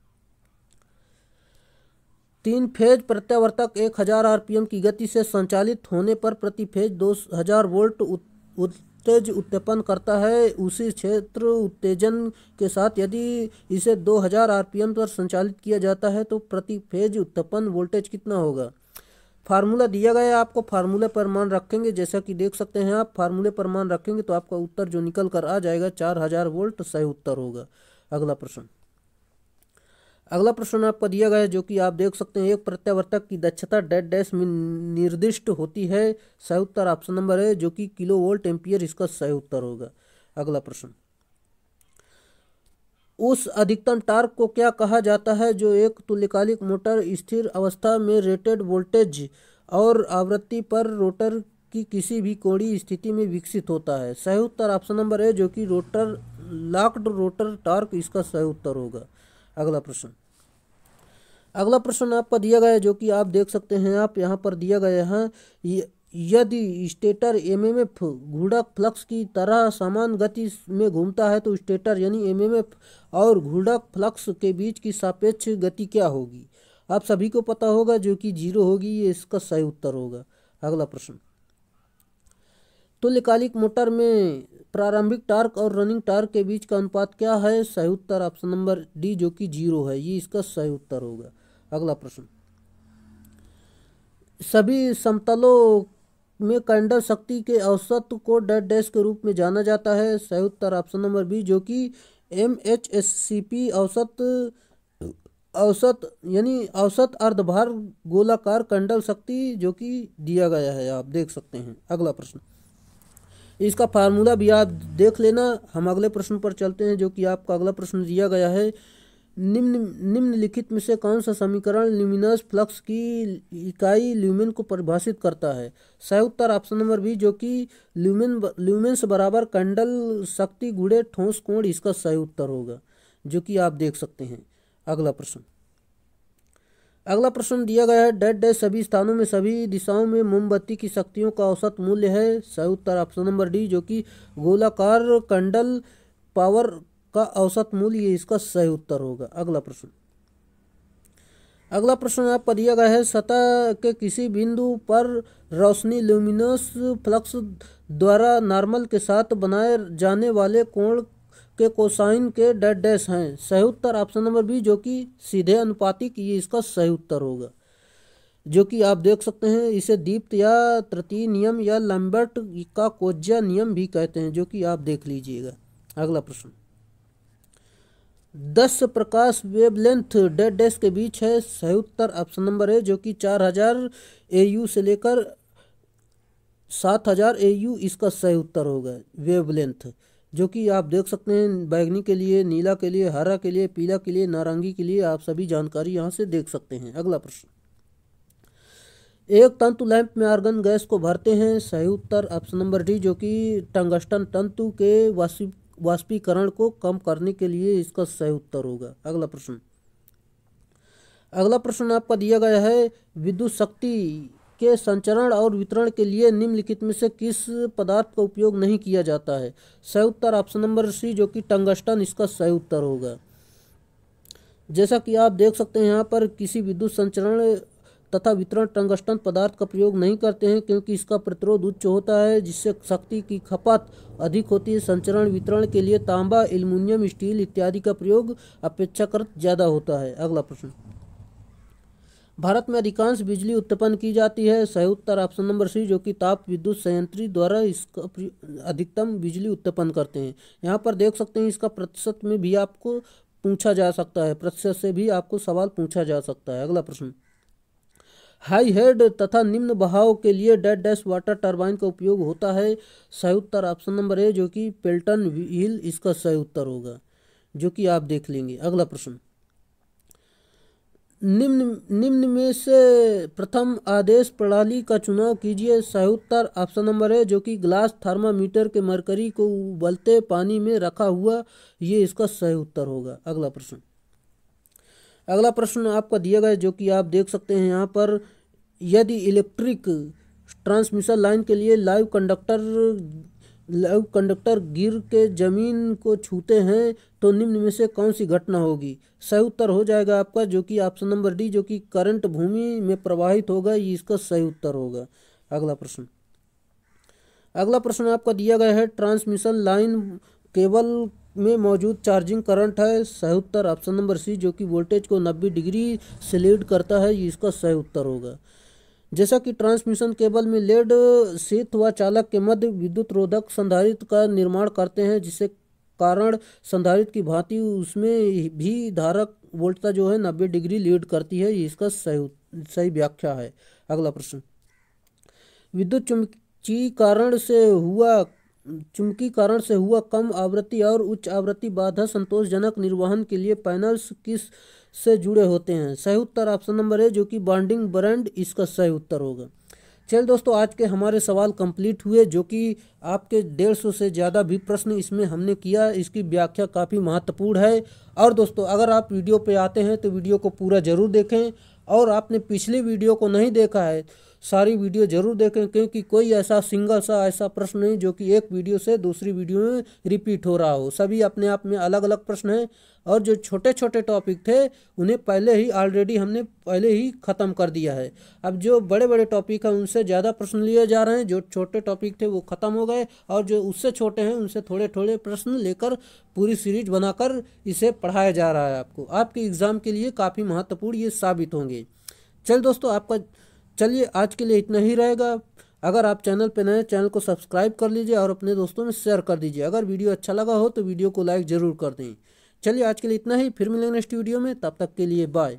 3 फेज प्रत्यावर्तक 1000 RPM की गति से संचालित होने पर प्रति फेज 2000 वोल्ट उत्तेज उत्पन्न करता है। उसी क्षेत्र उत्तेजन के साथ यदि इसे 2000 RPM पर संचालित किया जाता है तो प्रति फेज उत्पन्न वोल्टेज कितना होगा। फार्मूला दिया गया है, आपको फार्मूले पर मान रखेंगे, जैसा कि देख सकते हैं आप। फार्मूले पर मान रखेंगे तो आपका उत्तर जो निकल कर आ जाएगा 4000 वोल्ट सही उत्तर होगा। अगला प्रश्न, अगला प्रश्न आपका दिया गया है, जो कि आप देख सकते हैं। एक प्रत्यावर्तक की दक्षता डेड डैश में निर्दिष्ट होती है। सही उत्तर ऑप्शन नंबर है, जो कि किलोवोल्ट एम्पियर, इसका सही उत्तर होगा। अगला प्रश्न, उस अधिकतम टार्क को क्या कहा जाता है जो एक तुल्यकालिक मोटर स्थिर अवस्था में रेटेड वोल्टेज और आवृत्ति पर रोटर की किसी भी कोणीय स्थिति में विकसित होता है। सही उत्तर ऑप्शन नंबर है, जो कि लॉक्ड रोटर टॉर्क, इसका सही उत्तर होगा। अगला प्रश्न, अगला प्रश्न आपका दिया गया है, जो कि आप देख सकते हैं। आप यहाँ पर दिया गया है, यदि स्टेटर MMF घूर्णक फ्लक्स की तरह समान गति में घूमता है तो स्टेटर यानी MMF और घूर्णक फ्लक्स के बीच की सापेक्ष गति क्या होगी। आप सभी को पता होगा, जो कि 0 होगी, ये इसका सही उत्तर होगा। अगला प्रश्न, तुल्यकालिक मोटर में प्रारंभिक टार्क और रनिंग टार्क के बीच का अनुपात क्या है। सही उत्तर ऑप्शन नंबर डी, जो कि 0 है, ये इसका सही उत्तर होगा। अगला प्रश्न, सभी समतलों में कैंडल शक्ति के औसत को डेड डैश के रूप में जाना जाता है। सही उत्तर ऑप्शन नंबर बी, जो कि MHSCP औसत औसत यानी औसत अर्धभार गोलाकार कंडल शक्ति जो कि दिया गया है, आप देख सकते हैं। अगला प्रश्न, इसका फार्मूला भी आप देख लेना। हम अगले प्रश्न पर चलते हैं, जो कि आपका अगला प्रश्न दिया गया है। निम्नलिखित में से कौन सा समीकरण ल्यूमिनस फ्लक्स की इकाई ल्यूमेन को परिभाषित करता है? सही उत्तर ऑप्शन नंबर बी, जो कि ल्यूमेंस बराबर कंडल शक्ति गुणे ठोस कोण, इसका सही उत्तर होगा, जो कि आप देख सकते हैं। अगला प्रश्न दिया गया है। डेड डैश सभी स्थानों में सभी दिशाओं में मोमबत्ती की शक्तियों का औसत मूल्य है। सही उत्तर ऑप्शन नंबर डी, जो कि गोलाकार कंडल पावर का औसत मूल्य, इसका सही उत्तर होगा। अगला प्रश्न आपका दिया गया है। सतह के किसी बिंदु पर रोशनी ल्यूमिनस फ्लक्स द्वारा नॉर्मल के साथ बनाए जाने वाले कोण के कोसाइन के डेड डैश हैं। सही उत्तर ऑप्शन नंबर बी, जो कि सीधे अनुपातिक, ये इसका सही उत्तर होगा, जो कि आप देख सकते हैं। इसे दीप्त या तृतीय नियम या लैम्बर्ट का कोज्जा नियम भी कहते हैं, जो कि आप देख लीजिएगा। अगला प्रश्न, 10 प्रकाश वेवलेंथ डेड डैश के बीच है। सही उत्तर ऑप्शन नंबर है, जो कि 4000 AU से लेकर 7000 AU, इसका सही उत्तर होगा वेवलेंथ, जो कि आप देख सकते हैं। बैगनी के लिए, नीला के लिए, हरा के लिए, पीला के लिए, नारंगी के लिए, आप सभी जानकारी यहाँ से देख सकते हैं। अगला प्रश्न, एक तंतु लैंप में आर्गन गैस को भरते हैं। सही उत्तर ऑप्शन नंबर डी, जो कि टंगस्टन तंतु के वाष्पीकरण को कम करने के लिए, इसका सही उत्तर होगा। अगला प्रश्न आपका दिया गया है। विद्युत शक्ति के संचरण और वितरण के लिए निम्नलिखित में से किस पदार्थ का उपयोग नहीं किया जाता है? सही उत्तर ऑप्शन नंबर सी, जो कि टंगस्टन, इसका सही उत्तर होगा। जैसा कि आप देख सकते हैं, यहाँ पर किसी विद्युत संचरण तथा वितरण टंगस्टन पदार्थ का प्रयोग नहीं करते हैं, क्योंकि इसका प्रतिरोध उच्च होता है, जिससे शक्ति की खपत अधिक होती है। संचरण वितरण के लिए तांबा, एल्युमिनियम, स्टील इत्यादि का प्रयोग अपेक्षाकृत ज़्यादा होता है। अगला प्रश्न, भारत में अधिकांश बिजली उत्पन्न की जाती है। सही उत्तर ऑप्शन नंबर सी, जो कि ताप विद्युत संयंत्र द्वारा इसका अधिकतम बिजली उत्पन्न करते हैं। यहाँ पर देख सकते हैं, इसका प्रतिशत में भी आपको पूछा जा सकता है, प्रतिशत से भी आपको सवाल पूछा जा सकता है। अगला प्रश्न, हाई हेड तथा निम्न बहाव के लिए डेड डैश वाटर टरबाइन का उपयोग होता है। सही उत्तर ऑप्शन नंबर ए, जो कि पेल्टन व्हील, इसका सही उत्तर होगा, जो कि आप देख लेंगे। अगला प्रश्न, निम्न में से प्रथम आदेश प्रणाली का चुनाव कीजिए। सही उत्तर ऑप्शन नंबर है, जो कि ग्लास थर्मामीटर के मरकरी को उबलते पानी में रखा हुआ, ये इसका सही उत्तर होगा। अगला प्रश्न आपका दिया गया, जो कि आप देख सकते हैं यहाँ पर। यदि इलेक्ट्रिक ट्रांसमिशन लाइन के लिए लाइव कंडक्टर गिर के जमीन को छूते हैं, तो निम्न में से कौन सी घटना होगी? सही उत्तर हो जाएगा आपका, जो कि ऑप्शन नंबर डी, जो कि करंट भूमि में प्रवाहित होगा, ये इसका सही उत्तर होगा। अगला प्रश्न आपका दिया गया है। ट्रांसमिशन लाइन केबल में मौजूद चार्जिंग करंट है। सही उत्तर ऑप्शन नंबर सी, जो कि वोल्टेज को 90 डिग्री से लीड करता है, ये इसका सही उत्तर होगा। जैसा कि ट्रांसमिशन केबल में लेड शीथ व चालक के मध्य विद्युत रोधक संधारित्र का निर्माण करते हैं, जिससे कारण संधारित्र की भांति उसमें भी धारक वोल्टता जो है 90 डिग्री लीड करती है, ये इसका सही व्याख्या है। अगला प्रश्न, विद्युत चुम्बकीकरण से हुआ कम आवृत्ति और उच्च आवृत्ति बाधा संतोषजनक निर्वहन के लिए पैनल्स किस से जुड़े होते हैं? सही उत्तर ऑप्शन नंबर है, जो कि बाइंडिंग ब्रैंड, इसका सही उत्तर होगा। चल दोस्तों, आज के हमारे सवाल कंप्लीट हुए, जो कि आपके 150 से ज़्यादा भी प्रश्न इसमें हमने किया। इसकी व्याख्या काफ़ी महत्वपूर्ण है। और दोस्तों, अगर आप वीडियो पे आते हैं तो वीडियो को पूरा ज़रूर देखें, और आपने पिछली वीडियो को नहीं देखा है, सारी वीडियो जरूर देखें, क्योंकि कोई ऐसा प्रश्न नहीं जो कि एक वीडियो से दूसरी वीडियो में रिपीट हो रहा हो। सभी अपने आप में अलग अलग प्रश्न हैं, और जो छोटे छोटे टॉपिक थे उन्हें हमने पहले ही ख़त्म कर दिया है। अब जो बड़े बड़े टॉपिक हैं उनसे ज़्यादा प्रश्न लिए जा रहे हैं। जो छोटे टॉपिक थे वो ख़त्म हो गए, और जो उससे छोटे हैं उनसे थोड़े थोड़े प्रश्न लेकर पूरी सीरीज बनाकर इसे पढ़ाया जा रहा है। आपको आपके एग्ज़ाम के लिए काफ़ी महत्वपूर्ण ये साबित होंगे। चलिए दोस्तों, चलिए आज के लिए इतना ही रहेगा। अगर आप चैनल पर नए, चैनल को सब्सक्राइब कर लीजिए और अपने दोस्तों में शेयर कर दीजिए। अगर वीडियो अच्छा लगा हो तो वीडियो को लाइक ज़रूर कर दें। चलिए आज के लिए इतना ही, फिर मिलेंगे नेक्स्ट वीडियो में, तब तक के लिए बाय।